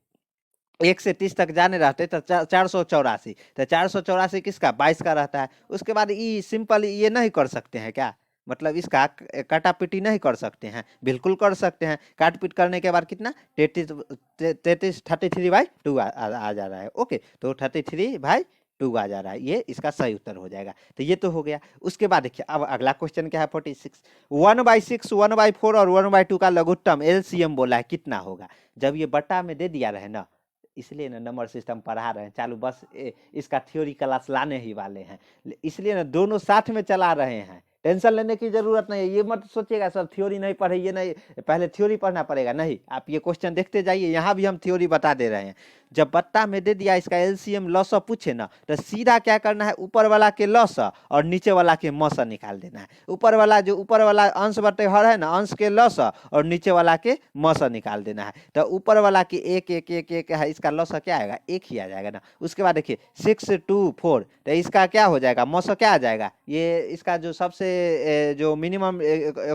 1 से 30 तक जाने रहते तो 484, तो 484 किसका, 22 का रहता है। उसके बाद ये सिंपल ये नहीं कर सकते हैं क्या, मतलब इसका काटा पीटी नहीं कर सकते हैं, बिल्कुल कर सकते हैं। काट पीट करने के बाद कितना 33/2 आ जा रहा है। ओके, तो 33/2 आ जा रहा है, ये इसका सही उत्तर हो जाएगा। तो ये तो हो गया। उसके बाद देखिए अब अगला क्वेश्चन क्या है, 46। 1/6, 1/4 और 1/2 का लघुत्तम एलसीएम बोला है, कितना होगा। जब ये बट्टा में दे दिया रहे ना, इसलिए ना नंबर सिस्टम पढ़ा रहे हैं चालू, बस इसका थ्योरी क्लास लाने ही वाले हैं, इसलिए ना दोनों साथ में चला रहे हैं। टेंशन लेने की जरूरत नहीं है। ये मत सोचिएगा सर थ्योरी नहीं पढ़े, ये नहीं पहले थ्योरी पढ़ना पड़ेगा, नहीं। आप ये क्वेश्चन देखते जाइए, यहाँ भी हम थ्योरी बता दे रहे हैं। जब बत्ता में दे दिया इसका एलसीएम लॉस पूछे ना, तो सीधा क्या करना है, ऊपर वाला के लॉस और नीचे वाला के मौसा निकाल देना है। ऊपर वाला जो ऊपर वाला अंश बटे हर है ना, अंश के लॉस और नीचे वाला के मौसा निकाल देना है। तो ऊपर वाला के एक एक एक एक है, इसका लॉस क्या आएगा, एक ही आ जाएगा ना। उसके बाद देखिए 6, 2, 4, तो इसका क्या हो जाएगा, मौसा क्या आ जाएगा। ये इसका जो सबसे जो मिनिमम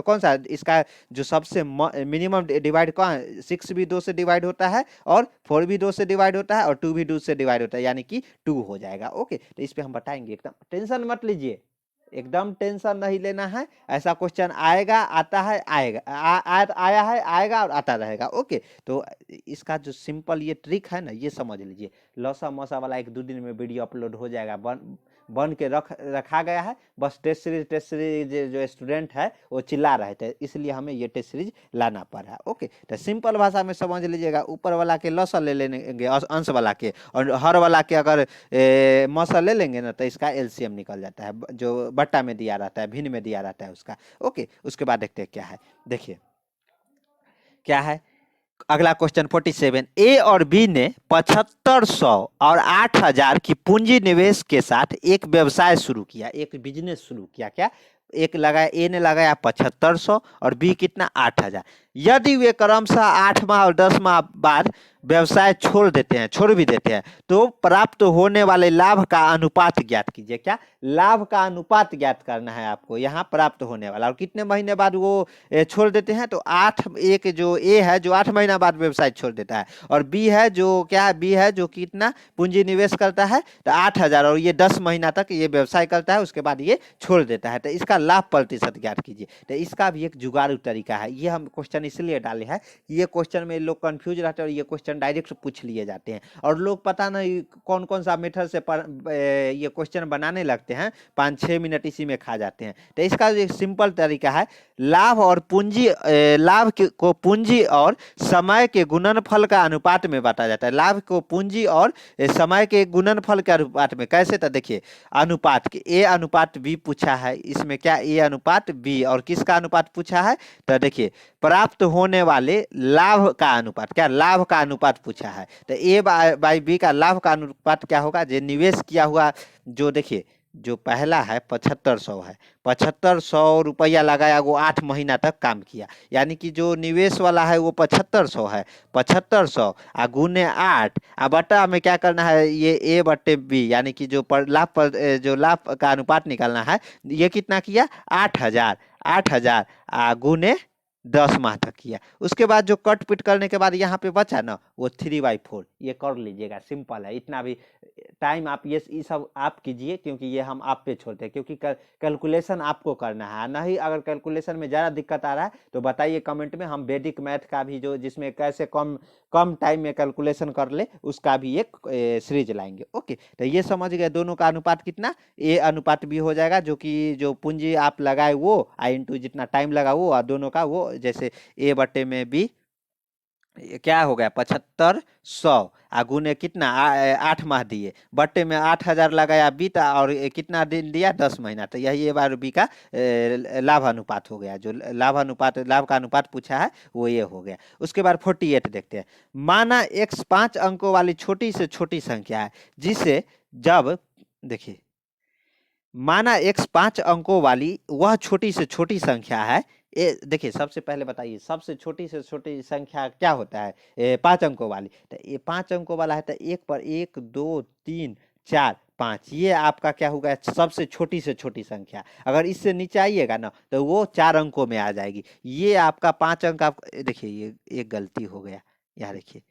कौन सा, इसका जो सबसे मिनिमम डिवाइड कौन, 6 भी 2 से डिवाइड होता है और 4 भी 2 से डिवाइड होता है और 2 भी 2 से डिवाइड होता है, यानी कि 2 हो जाएगा। ओके, तो इस पे हम बताएंगे, एकदम टेंशन मत लीजिए, एकदम टेंशन नहीं लेना है। ऐसा क्वेश्चन आएगा, आता है, आएगा, आया है, आएगा और आता रहेगा। ओके, तो इसका जो सिंपल ये ट्रिक है ना, ये समझ लीजिए। लौसा मौसा वाला 1-2 दिन में वीडियो अपलोड हो जाएगा, बन के रखा गया है। बस टेस्ट सीरीज जो स्टूडेंट है वो चिल्ला रहे थे, इसलिए हमें ये टेस्ट सीरीज लाना पड़ा। ओके, तो सिंपल भाषा में समझ लीजिएगा, ऊपर वाला के लॉस ले लेंगे अंश वाला के, और हर वाला के अगर मौसा ले लेंगे ना, तो इसका एलसीएम निकल जाता है, जो बट्टा में दिया रहता है, भिन्न में दिया रहता है उसका। ओके, उसके बाद देखते हैं क्या है। देखिए क्या है अगला क्वेश्चन 47। ए और बी ने 7500 और 8000 की पूंजी निवेश के साथ एक व्यवसाय शुरू किया, एक बिजनेस शुरू किया। क्या, एक लगाया, ए ने लगाया 7500 और बी कितना 8000। यदि वे क्रमशः 8 माह और 10 माह बाद व्यवसाय छोड़ भी देते हैं, तो प्राप्त होने वाले लाभ का अनुपात ज्ञात कीजिए। क्या, लाभ का अनुपात ज्ञात करना है आपको, यहाँ प्राप्त होने वाला। और कितने महीने बाद वो छोड़ देते हैं, तो 8, एक जो ए है जो 8 महीना बाद व्यवसाय छोड़ देता है, और बी है जो क्या है, बी है जो कितना पूंजी निवेश करता है, तो 8000, और ये 10 महीना तक ये व्यवसाय करता है, उसके बाद ये छोड़ देता है। तो इसका लाभ प्रतिशत ज्ञात कीजिए। तो इसका भी एक जुगाड़ू तरीका है। ये हम क्वेश्चन इसलिए डाले हैं, ये क्वेश्चन में लोग कंफ्यूज रहते हैं और ये क्वेश्चन डायरेक्ट पूछ लिए जाते हैं, और लोग पता नहीं कौन कौन सा मेथड से ये क्वेश्चन बनाने लगते हैं, 5-6 मिनट इसी में खा जाते हैं। तो इसका एक सिंपल तरीका है, लाभ और पूंजी, लाभ को पूंजी और समय के गुणनफल का अनुपात में बांटा जाता है। लाभ को पूंजी और समय के गुणनफल के अनुपात में। कैसे, तो देखिए अनुपात के ए अनुपात बी पूछा है, इसमें क्या ए अनुपात बी, और किसका अनुपात पूछा है, तो देखिए प्राप्त होने वाले लाभ का अनुपात, क्या लाभ का अनुपात पूछा है। तो ए बाई बी का लाभ का अनुपात क्या होगा, जो निवेश किया हुआ, जो देखिए जो पहला है 7500 है, 7500 रुपया लगाया, वो 8 महीना तक काम किया, यानी कि जो निवेश वाला है वो 7500 है, 7500 गुने 8 बटा में क्या करना है, ये ए बटे बी, यानी कि जो जो लाभ का अनुपात निकालना है, ये कितना किया 8000, 8000 गुने 10 माह तक किया। उसके बाद जो कट पिट करने के बाद यहाँ पे बचा ना, वो 3/4, ये कर लीजिएगा, सिंपल है। इतना भी टाइम आप ये सब आप कीजिए, क्योंकि ये हम आप पे छोड़ते हैं, क्योंकि कैलकुलेशन आपको करना है। नहीं, अगर कैलकुलेशन में ज़्यादा दिक्कत आ रहा है तो बताइए कमेंट में, हम वैदिक मैथ का भी जो जिसमें कैसे कम कम टाइम में कैलकुलेशन कर ले, उसका भी एक सीरीज लाएंगे। ओके, तो ये समझ गए, दोनों का अनुपात कितना, ए अनुपात बी हो जाएगा, जो कि जो पूंजी आप लगाए वो आई इंटू जितना टाइम लगा वो, और दोनों का वो, जैसे ए बटे में बी ये क्या हो गया 7500 गुने कितना 8 माह दिए, बट्टे में 8000 लगाया बीता और कितना दिन दिया 10 महीना, तो यही ये बार बी का लाभ अनुपात हो गया। जो लाभ अनुपात लाभ का अनुपात पूछा है वो ये हो गया। उसके बाद 48 देखते हैं। माना x 5 अंकों वाली छोटी से छोटी संख्या है जिसे जब देखिए माना x 5 अंकों वाली वह छोटी से छोटी संख्या है। ये देखिए सबसे पहले बताइए सबसे छोटी से छोटी संख्या क्या होता है 5 अंकों वाली, तो ये 5 अंकों वाला है तो एक पर 1 2 3 4 5 ये आपका क्या होगा सबसे छोटी से छोटी संख्या। अगर इससे नीचे आइएगा ना तो वो 4 अंकों में आ जाएगी। ये आपका 5 अंक आप देखिए ये एक गलती हो गया यहाँ देखिए,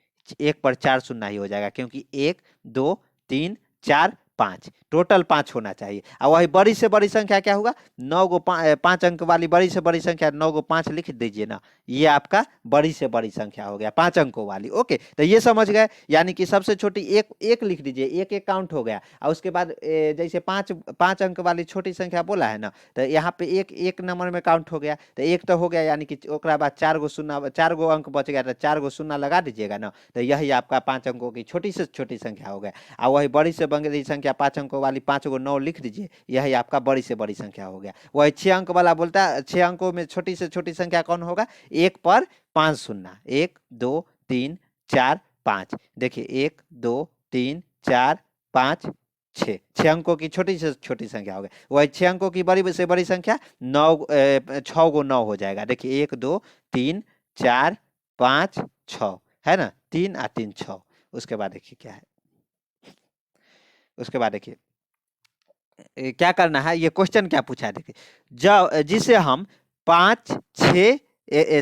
एक पर 4 शून्य ही हो जाएगा क्योंकि 1 2 3 4 5 टोटल 5 होना चाहिए। और वही बड़ी से बड़ी संख्या क्या होगा 9 5 अंक वाली बड़ी से बड़ी संख्या 9 5 लिख दीजिए ना, ये आपका बड़ी से बड़ी संख्या हो गया 5 अंकों वाली। ओके तो ये समझ गए, यानी कि सबसे छोटी एक एक लिख दीजिए, एक एक काउंट हो गया। और उसके बाद जैसे 5 अंक वाली छोटी संख्या बोला है ना तो यहाँ पे एक एक नंबर में काउंट हो गया, तो एक तो हो गया यानी कि ओकरा बाद 4 गो अंक बच गया तो 4 गो शून्य लगा दीजिएगा ना, तो यही आपका 5 अंकों की छोटी से छोटी संख्या हो गया। और वही बड़ी से बड़ी संख्या 5 अंकों वाली 5 को 9 लिख दीजिए, यही आपका बड़ी से बड़ी संख्या हो गया। वही 6 अंक वाला बोलता है 6 अंकों में छोटी से छोटी संख्या कौन होगा, एक पर 5 शून्य 1 2 3 4 5 देखिए 1 2 3 4 5 6 6 अंकों की छोटी से छोटी संख्या हो गई। वही 6 अंकों की बड़ी से बड़ी संख्या 6 को 9 हो जाएगा। देखिए 1 2 3 4 5 6 है ना, 3 और 3 6। उसके बाद देखिए क्या है, उसके बाद देखिए क्या करना है, ये क्वेश्चन क्या पूछा है देखिए, जब जिसे हम 5 6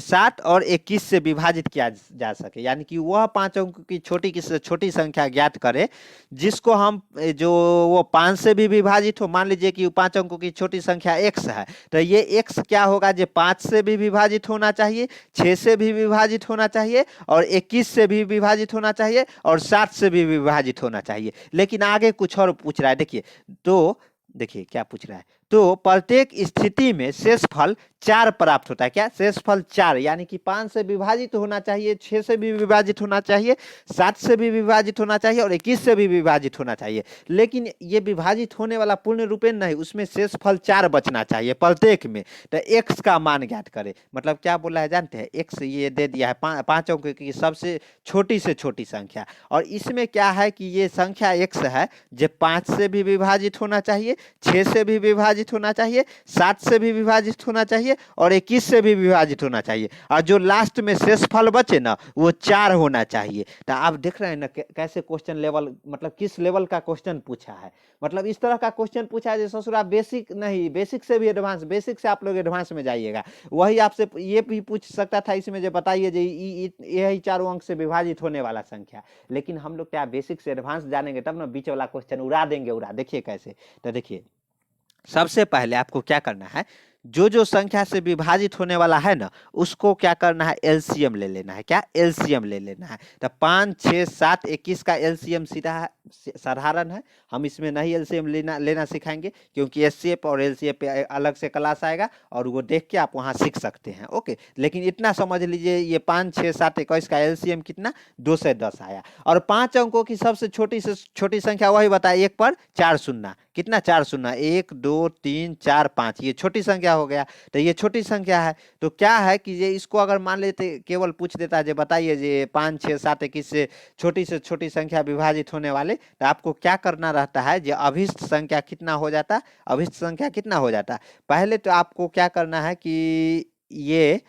7 और 21 से विभाजित किया जा सके, यानी कि वह 5 अंक की छोटी से छोटी संख्या ज्ञात करे जिसको हम जो वो 5 से भी विभाजित हो। मान लीजिए कि 5 अंकों की छोटी संख्या x है, तो ये x क्या होगा जो 5 से भी विभाजित होना चाहिए, 6 से भी विभाजित होना चाहिए और 21 से भी विभाजित होना चाहिए और 7 से भी विभाजित होना चाहिए। लेकिन आगे कुछ और पूछ रहा है देखिए, तो देखिए क्या पूछ रहा है, तो प्रत्येक स्थिति में शेषफल 4 प्राप्त होता है। क्या शेषफल 4, यानी कि 5 से विभाजित होना चाहिए, 6 से भी विभाजित होना चाहिए, 7 से भी विभाजित होना चाहिए और 21 से भी विभाजित होना चाहिए। लेकिन ये विभाजित होने वाला पूर्ण रूपेण नहीं, उसमें शेषफल 4 बचना चाहिए प्रत्येक में। तो x का मान ज्ञात करें, मतलब क्या बोला है जानते हैं, x ये दे दिया है 5 अंक की सबसे छोटी से छोटी संख्या, और इसमें क्या है कि ये संख्या x है जो 5 से भी विभाजित होना चाहिए, 6 से भी विभाजित होना चाहिए, 7 से भी विभाजित होना चाहिए और 21 से भी विभाजित होना चाहिए, और जो लास्ट में शेषफल बचे ना वो 4 होना चाहिए। तो आप देख रहे हैं ना कैसे क्वेश्चन लेवल, मतलब किस लेवल का क्वेश्चन पूछा है। मतलब इस तरह का क्वेश्चन पूछा है जो ससुरा बेसिक नहीं, बेसिक से भी एडवांस, बेसिक से आप लोग एडवांस में जाइएगा। वही आपसे ये भी पूछ सकता था इसमें जो बताइए यही 4 अंक से विभाजित होने वाला संख्या, लेकिन हम लोग क्या बेसिक से एडवांस जानेंगे तब ना बीच वाला क्वेश्चन उड़ा देंगे उड़ा। देखिए कैसे, तो देखिए सबसे पहले आपको क्या करना है, जो संख्या से विभाजित होने वाला है ना उसको क्या करना है एलसीएम ले लेना है। क्या एलसीएम ले लेना है, तो 5 6 7 21 का एलसीएम सीधा साधारण है, हम इसमें नहीं एलसीएम लेना सिखाएंगे क्योंकि एचसीएफ और एलसीएफ पे अलग से क्लास आएगा और वो देख के आप वहाँ सीख सकते हैं। ओके, लेकिन इतना समझ लीजिए ये 5 6 7 21 का एलसीएम कितना 210 आया, और 5 अंकों की सबसे छोटी से छोटी संख्या वही बताया, एक पर 4 शून्य, कितना 4 शून्य 1 2 3 4 5, ये छोटी संख्या हो गया। तो ये छोटी संख्या है, तो क्या है कि ये इसको अगर मान लेते केवल पूछ देता है बताइए ये 5 6 7 21 से छोटी संख्या विभाजित होने वाले, तो आपको क्या करना रहता है, जो अभिष्ट संख्या कितना हो जाता, अभिष्ट संख्या कितना हो जाता। पहले तो आपको क्या करना है कि ये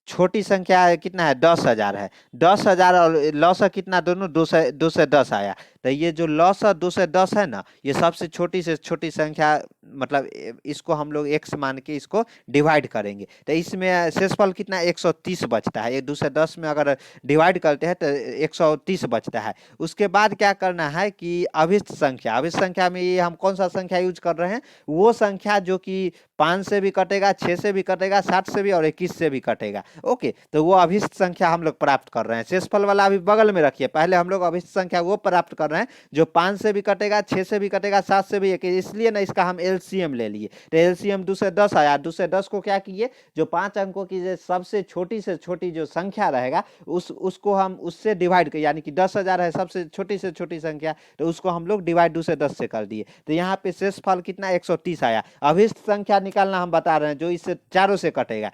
छोटी संख्या कितना है 10,000 है, 10,000 और लौसा कितना दोनों 210 आया, तो ये जो लौसा 210 है ना ये सबसे छोटी से छोटी संख्या, मतलब इसको हम लोग x मान के इसको डिवाइड करेंगे, तो इसमें शेषफल कितना 130 बचता है। ये 210 में अगर डिवाइड करते हैं तो 130 बचता है। उसके बाद क्या करना है कि अभिष्ट संख्या में ये हम कौन सा संख्या यूज कर रहे हैं, वो संख्या जो कि 5 से भी कटेगा, 6 से भी कटेगा, 7 से भी और 21 से भी कटेगा। ओके, तो वो अभिष्ट संख्या हम लोग प्राप्त कर रहे हैं। शेषफल वाला अभी बगल में रखिए, पहले हम लोग अभिष्ट संख्या वो प्राप्त कर रहे हैं जो 5 से भी कटेगा, 6 से भी कटेगा, 7 से भी, इसलिए ना इसका हम एलसीएम ले लिए, तो एलसीएम 2 से 10 आया। 2 से 10 को क्या किए, जो 5 अंकों की जो सबसे छोटी से छोटी जो संख्या रहेगा उसको हम उससे डिवाइड कर, यानी कि 10,000 है सबसे छोटी से छोटी संख्या, तो उसको हम लोग डिवाइड 2 से 10 से कर दिए। तो यहाँ पे शेषफल कितना 130 आया। अभिष्ट संख्या निकालना हम बता रहे हैं जो इससे चारों से कटेगा।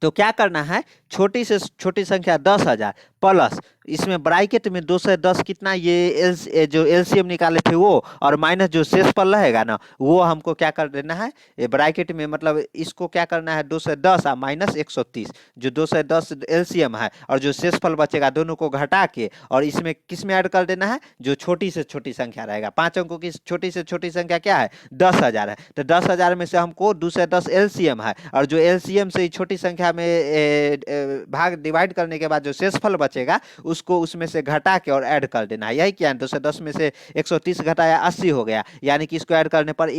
तो क्या करना है, छोटी से छोटी संख्या 10,000 प्लस इसमें ब्रैकेट में 2 से 10 कितना, ये जो एलसीएम निकाले थे वो, और माइनस जो शेषफल रहेगा ना वो हमको क्या कर देना है, ये ब्रैकेट में मतलब इसको क्या करना है 2 से 10 और माइनस 130, जो 2 से 10 एलसीएम है और जो शेषफल बचेगा दोनों को घटा के और इसमें किस में ऐड कर देना है, जो छोटी से छोटी संख्या रहेगा। 5 अंकों की छोटी से छोटी संख्या क्या है, 10,000 है। तो 10,000 में से हमको 2 से 10 एलसीएम है, और जो एलसीएम से छोटी संख्या में भाग डिवाइड करने के बाद जो शेषफल बचेगा उसको उसमें से घटा के और ऐड कर देना है। यही क्या है, 2 से 10 में से 130 घटाया 80 हो गया, यानी कि इसको ऐड करने पर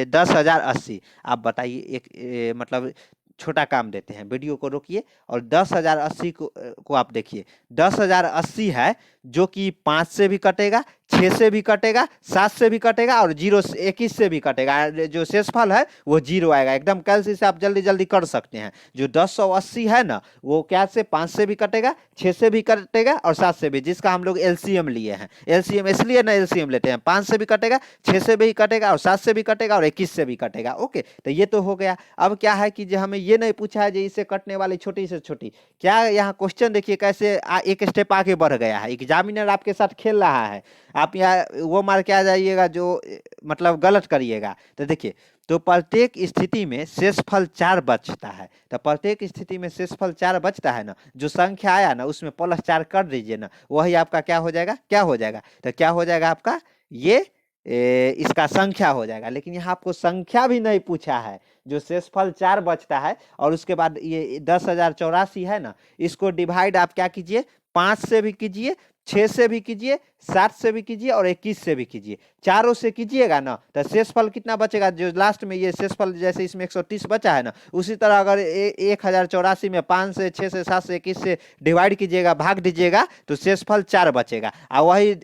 10,080। आप बताइए, मतलब छोटा काम देते हैं, वीडियो को रोकिए और 10,080 को आप देखिए। 10,080 है जो कि 5 से भी कटेगा, 6 से भी कटेगा, 7 से भी कटेगा और 21 से भी कटेगा। जो शेषफल है वो 0 आएगा। एकदम कैलसी से आप जल्दी जल्दी कर सकते हैं। जो 1080 है ना वो क्या से 5 से भी कटेगा, 6 से भी कटेगा और 7 से भी, जिसका हम लोग एलसीएम लिए हैं। एलसीएम इसलिए ना एलसीएम लेते हैं, 5 से भी कटेगा, 6 से भी कटेगा और 7 से भी कटेगा और 21 से भी कटेगा। ओके, तो ये तो हो गया। अब क्या है कि जो हमें ये नहीं पूछा है जो इससे कटने वाली छोटी से छोटी, क्या यहाँ क्वेश्चन देखिए कैसे एक स्टेप आगे बढ़ गया है। एग्जामिनर आपके साथ खेल रहा है, आप यहाँ वो मार के आ जाइएगा जो मतलब गलत करिएगा। तो देखिए, तो प्रत्येक स्थिति में शेषफल 4 बचता है। तो प्रत्येक स्थिति में शेषफल 4 बचता है ना, जो संख्या आया ना उसमें +4 कर दीजिए ना, वही आपका क्या हो जाएगा, क्या हो जाएगा, तो क्या हो जाएगा आपका ये इसका संख्या हो जाएगा। लेकिन यहाँ आपको संख्या भी नहीं पूछा है, जो शेषफल 4 बचता है और उसके बाद ये 10,084 है ना, इसको डिवाइड आप क्या कीजिए, 5 से भी कीजिए, 6 से भी कीजिए, 7 से भी कीजिए और 21 से भी कीजिए। चारों से कीजिएगा ना तो शेषफल कितना बचेगा, जो लास्ट में ये शेषफल जैसे इसमें 130 बचा है ना, उसी तरह अगर 1084 में 5 से, 6 से, 7 से, 21 से डिवाइड कीजिएगा, भाग दीजिएगा तो शेषफल 4 बचेगा। और वही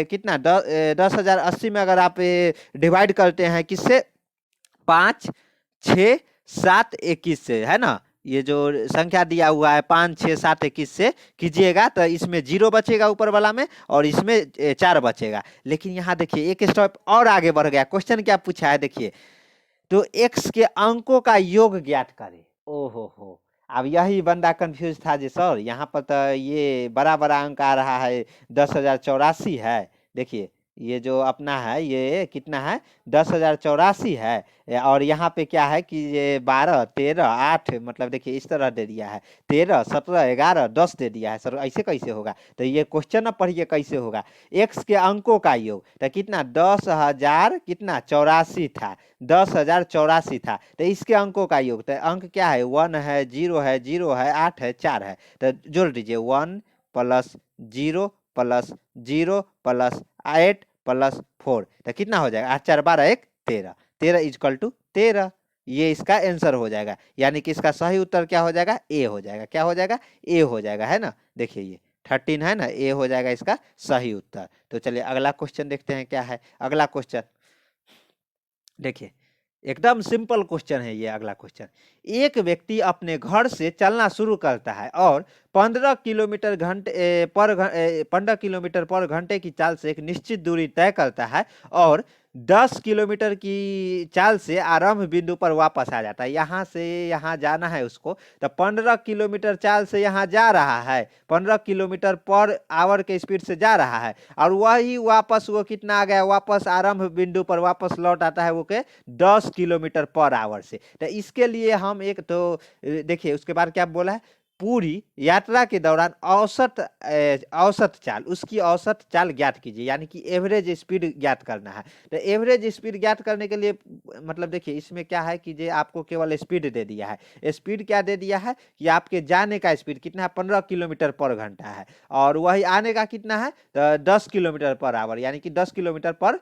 कितना 10,080 में अगर आप डिवाइड करते हैं किससे, 5, 6, 7, 21 से, है ना, ये जो संख्या दिया हुआ है 5, 6, 7, 21 से कीजिएगा तो इसमें 0 बचेगा ऊपर वाला में और इसमें 4 बचेगा। लेकिन यहाँ देखिए एक स्टेप और आगे बढ़ गया। क्वेश्चन क्या पूछा है देखिए, तो x के अंकों का योग ज्ञात करें। ओहो हो, अब यही बंदा कंफ्यूज था जी सर, यहाँ पर तो ये बड़ा बड़ा अंक आ रहा है, 10,084 है। देखिए ये जो अपना है ये कितना है, 10,084 है, और यहाँ पे क्या है कि ये 12, 13, 8 मतलब देखिए इस तरह दे दिया है, 13, 17, 11, 10 दे दिया है। सर ऐसे कैसे होगा, तो ये क्वेश्चन अब पढ़िए कैसे होगा। x के अंकों का योग, तो कितना 10,000 कितना 84 था, 10,084 था, तो इसके अंकों का योग, तो अंक क्या है, 1 है, 0 है, 0 है, 8 है, 4 है, तो जोड़ दीजिए 1 + 0 + 0 + 8 + 4, तो कितना हो जाएगा, 8, 4, 12, 1, 13, 13 = 13। ये इसका आंसर हो जाएगा, यानी कि इसका सही उत्तर क्या हो जाएगा, ए हो जाएगा। क्या हो जाएगा, ए हो जाएगा, है ना। देखिए ये 13 है ना, ए हो जाएगा इसका सही उत्तर। तो चलिए अगला क्वेश्चन देखते हैं क्या है। अगला क्वेश्चन देखिए, एकदम सिंपल क्वेश्चन है ये अगला क्वेश्चन। एक व्यक्ति अपने घर से चलना शुरू करता है और 15 किलोमीटर 15 किलोमीटर पर घंटे की चाल से एक निश्चित दूरी तय करता है और 10 किलोमीटर की चाल से आरंभ बिंदु पर वापस आ जाता है। यहाँ से यहाँ जाना है उसको, तो 15 किलोमीटर चाल से यहाँ जा रहा है, 15 किलोमीटर पर आवर के स्पीड से जा रहा है, और वही वापस वो कितना आ गया, वापस आरंभ बिंदु पर वापस लौट आता है वो के 10 किलोमीटर पर आवर से। तो इसके लिए हम एक तो देखिए उसके बाद क्या बोला है, पूरी यात्रा के दौरान औसत चाल, उसकी औसत चाल ज्ञात कीजिए, यानी कि एवरेज स्पीड ज्ञात करना है। तो एवरेज स्पीड ज्ञात करने के लिए मतलब देखिए इसमें क्या है कि जे आपको केवल स्पीड दे दिया है। स्पीड क्या दे दिया है कि आपके जाने का स्पीड कितना है, 15 किलोमीटर पर घंटा है, और वही आने का कितना है, तो 10 किलोमीटर पर आवर, यानी कि 10 किलोमीटर पर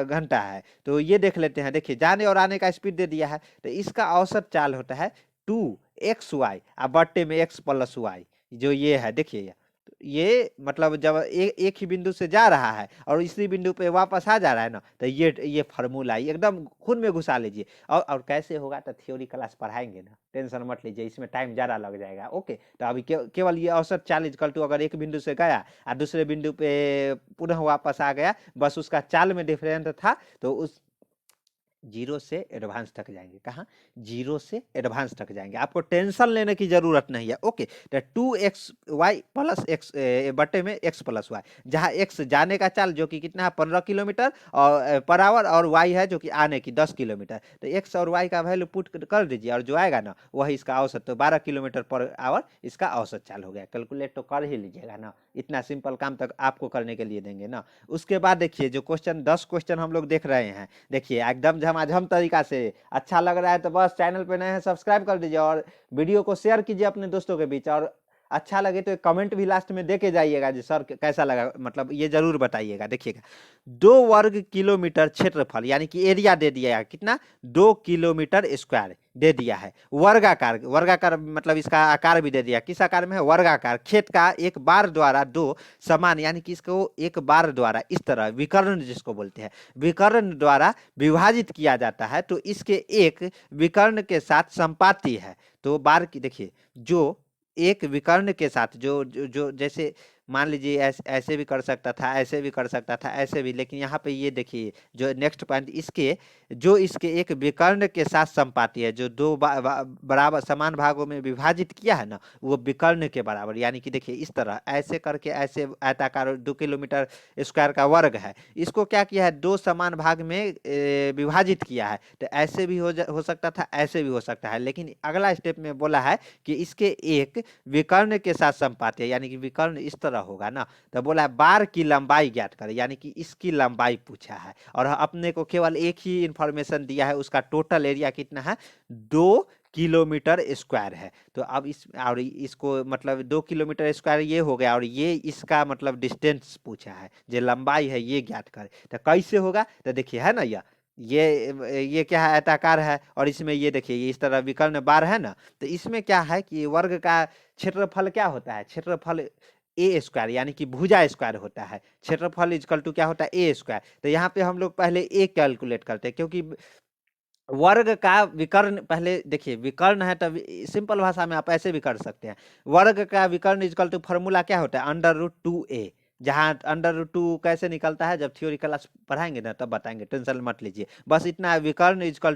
घंटा है। तो ये देख लेते हैं। देखिए जाने और आने का स्पीड दे दिया है, तो इसका औसत चाल होता है 2xy, बट्टे में x + y, जो ये है देखिए ये मतलब जब एक ही बिंदु से जा रहा है और इसी बिंदु पे वापस आ जा रहा है ना, तो ये फार्मूला एकदम खून में घुसा लीजिए। और कैसे होगा तो थ्योरी क्लास पढ़ाएंगे ना, टेंशन मत लीजिए, इसमें टाइम ज़्यादा लग जाएगा। ओके, तो अभी केवल ये औसत चाल इक्वल टू अगर एक बिंदु से गया और दूसरे बिंदु पे पुनः वापस आ गया, बस उसका चाल में डिफरेंस था, तो उस जीरो से एडवांस तक जाएंगे। कहाँ? जीरो से एडवांस तक जाएंगे, आपको टेंशन लेने की जरूरत नहीं है। ओके, तो 2xy प्लस एक्स बटे में x प्लस वाई, जहाँ x जाने का चाल जो कि कितना है 15 किलोमीटर और पर आवर, और y है जो कि आने की 10 किलोमीटर, तो x और y का वैल्यू पुट कर दीजिए और जो आएगा ना वही इसका औसत, तो 12 किलोमीटर पर आवर इसका औसत चाल हो गया। कैलकुलेट तो कर ही लीजिएगा ना, इतना सिंपल काम तक आपको करने के लिए देंगे ना। उसके बाद देखिए जो क्वेश्चन 10 क्वेश्चन हम लोग देख रहे हैं, देखिए एकदम झमाझम तरीका से। अच्छा लग रहा है तो बस चैनल पे नए हैं सब्सक्राइब कर दीजिए और वीडियो को शेयर कीजिए अपने दोस्तों के बीच, और अच्छा लगे तो एक कमेंट भी लास्ट में दे के जाइएगा जी सर कैसा लगा, मतलब ये जरूर बताइएगा। देखिएगा 2 वर्ग किलोमीटर क्षेत्रफल यानी कि एरिया दे दिया है, कितना? 2 किलोमीटर स्क्वायर दे दिया है। वर्गाकार, वर्गाकार मतलब इसका आकार भी दे दिया, किस आकार में है? वर्गाकार। खेत का एक बार द्वारा दो समान यानी कि इसको एक बार द्वारा इस तरह विकर्ण जिसको बोलते हैं, विकर्ण द्वारा विभाजित किया जाता है, तो इसके एक विकर्ण के साथ संपाती है। तो बार की देखिए, जो एक विकर्ण के साथ जो जैसे मान लीजिए ऐसे भी कर सकता था, ऐसे भी कर सकता था, ऐसे भी, लेकिन यहाँ पे ये देखिए जो नेक्स्ट पॉइंट, इसके एक विकर्ण के साथ संपाती है, जो दो बराबर समान भागों में विभाजित किया है ना, वो विकर्ण के बराबर, यानी कि देखिए इस तरह ऐसे करके ऐसे आयताकार 2 किलोमीटर स्क्वायर का वर्ग है, इसको क्या किया है? दो समान भाग में विभाजित किया है, तो ऐसे भी हो सकता था, ऐसे भी हो सकता है, लेकिन अगला स्टेप में बोला है कि इसके एक विकर्ण के साथ संपाती है, यानी कि विकर्ण इस तरह होगा ना, तो बोला है बार की लंबाई ज्ञात करें, यानी कि इसकी लंबाई पूछा है और अपने को केवल एक ही इंफॉर्मेशन दिया है, उसका टोटल एरिया कितना है? 2 किलोमीटर स्क्वायर है। तो अब इस और इसको मतलब 2 किलोमीटर स्क्वायर ये हो गया, और ये इसका मतलब डिस्टेंस पूछा है, जो लंबाई है ये ज्ञात करें। तो कैसे होगा? तो देखिए है ना, ये क्या है? आयताकार है, और इसमें ये देखिए ये इस तरह विकर्ण बार है ना, तो इसमें क्या है कि वर्ग का क्षेत्रफल क्या होता है? क्षेत्रफल ए स्क्वायर यानी कि भुजा स्क्वायर होता है। क्षेत्रफल इक्वल टू क्या होता है? ए स्क्वायर। तो यहाँ पे हम लोग पहले ए कैलकुलेट करते हैं, क्योंकि वर्ग का विकर्ण पहले देखिए, विकर्ण है तब सिंपल भाषा में आप ऐसे भी कर सकते हैं। वर्ग का विकर्ण इक्वल टू फॉर्मूला क्या होता है? अंडर रूट 2a, जहाँ अंडर रूट 2 कैसे निकलता है जब थ्योरी क्लास पढ़ाएंगे ना तब बताएंगे, टेंशन मत लीजिए। बस इतना है, विकर्ण इक्वल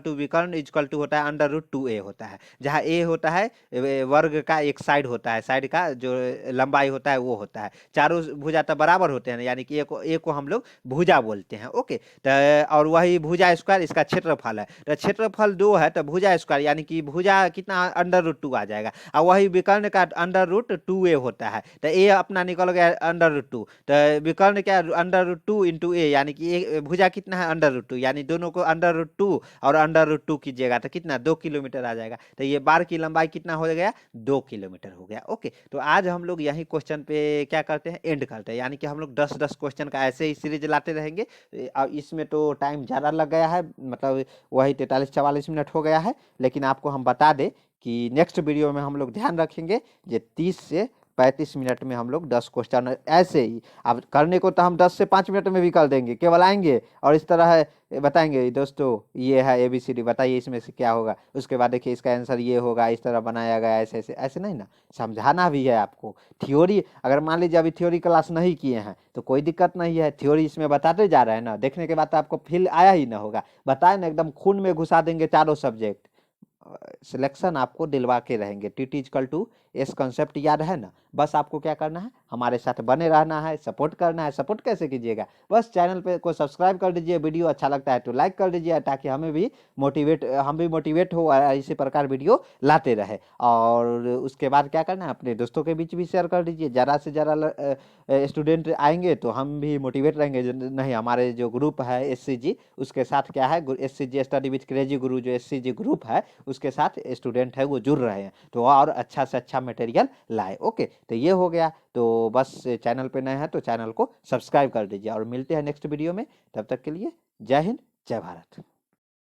टू होता है अंडर रूट 2a होता है, जहाँ ए होता है वर्ग का एक साइड होता है, साइड का जो लंबाई होता है वो होता है। चारों भुजा तो बराबर होते हैं, यानी कि ए को हम लोग भुजा बोलते हैं। ओके, तो और वही भुजा स्क्वायर इसका क्षेत्रफल है, तो क्षेत्रफल 2 है तो भुजा स्क्वायर यानी कि भुजा कितना? अंडर रूट 2 आ जाएगा, और वही विकर्ण का अंडर रूट 2a होता है, तो ए अपना निकल गया अंडर रूट 2, तो विकर्ण क्या? अंडर रूट 2 इंटू ए, यानी कि भुजा कितना है? अंडर रूट 2, यानी दोनों को अंडर रूट 2 और अंडर रूट 2 कीजिएगा तो कितना? 2 किलोमीटर आ जाएगा। तो ये बार की लंबाई कितना हो गया? 2 किलोमीटर हो गया। ओके, तो आज हम लोग यही क्वेश्चन पे क्या करते हैं? एंड करते हैं, यानी कि हम लोग 10-10 क्वेश्चन का ऐसे ही सीरीज लाते रहेंगे। इसमें तो टाइम ज़्यादा लग गया है, मतलब वही 43-44 मिनट हो गया है, लेकिन आपको हम बता दें कि नेक्स्ट वीडियो में हम लोग ध्यान रखेंगे ये 30 से 35 मिनट में हम लोग 10 क्वेश्चन ऐसे ही, अब करने को तो हम 10 से 5 मिनट में भी कर देंगे, केवल आएंगे और इस तरह है बताएंगे दोस्तों ये है ABCD, बताइए इसमें से क्या होगा, उसके बाद देखिए इसका आंसर ये होगा, इस तरह बनाया गया, ऐसे ऐसे ऐसे नहीं ना, समझाना भी है आपको। थ्योरी अगर मान लीजिए अभी थ्योरी क्लास नहीं किए हैं तो कोई दिक्कत नहीं है, थ्योरी इसमें बताते जा रहे हैं ना, देखने के बाद तो आपको फील आया ही ना होगा, बताए ना एकदम खून में घुसा देंगे चारों सब्जेक्ट, सिलेक्शन आपको दिलवा के रहेंगे। TT equal to S concept याद है ना, बस आपको क्या करना है? हमारे साथ बने रहना है, सपोर्ट करना है। सपोर्ट कैसे कीजिएगा? बस चैनल पे को सब्सक्राइब कर दीजिए, वीडियो अच्छा लगता है तो लाइक कर दीजिए, ताकि हम भी मोटिवेट हो और इसी प्रकार वीडियो लाते रहे। और उसके बाद क्या करना है? अपने दोस्तों के बीच भी शेयर कर दीजिए, ज़्यादा से ज़्यादा स्टूडेंट आएंगे तो हम भी मोटिवेट रहेंगे। नहीं, हमारे जो ग्रुप है SCG, उसके साथ क्या है? SCG स्टडी विथ क्रेजी गुरु जो SCG ग्रुप है उसके साथ स्टूडेंट है वो जुड़ रहे हैं, तो और अच्छा से अच्छा मटेरियल लाए। ओके, तो ये हो गया, तो बस चैनल पे नए हैं तो चैनल को सब्सक्राइब कर दीजिए और मिलते हैं नेक्स्ट वीडियो में, तब तक के लिए जय हिंद जय भारत।